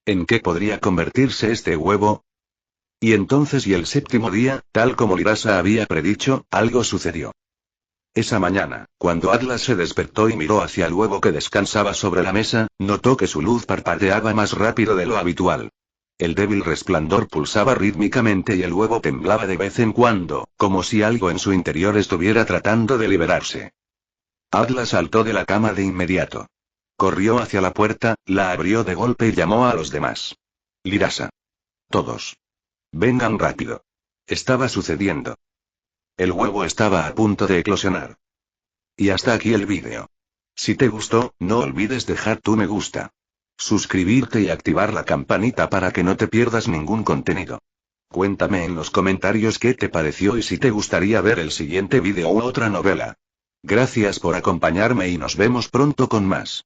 ¿En qué podría convertirse este huevo? Y entonces el 7º día, tal como Irasa había predicho, algo sucedió. Esa mañana, cuando Atlas se despertó y miró hacia el huevo que descansaba sobre la mesa, notó que su luz parpadeaba más rápido de lo habitual. El débil resplandor pulsaba rítmicamente y el huevo temblaba de vez en cuando, como si algo en su interior estuviera tratando de liberarse. Atlas saltó de la cama de inmediato. Corrió hacia la puerta, la abrió de golpe y llamó a los demás. Irasa. Todos. Vengan rápido. Estaba sucediendo. El huevo estaba a punto de eclosionar. Y hasta aquí el vídeo. Si te gustó, no olvides dejar tu me gusta. Suscribirte y activar la campanita para que no te pierdas ningún contenido. Cuéntame en los comentarios qué te pareció y si te gustaría ver el siguiente vídeo u otra novela. Gracias por acompañarme y nos vemos pronto con más.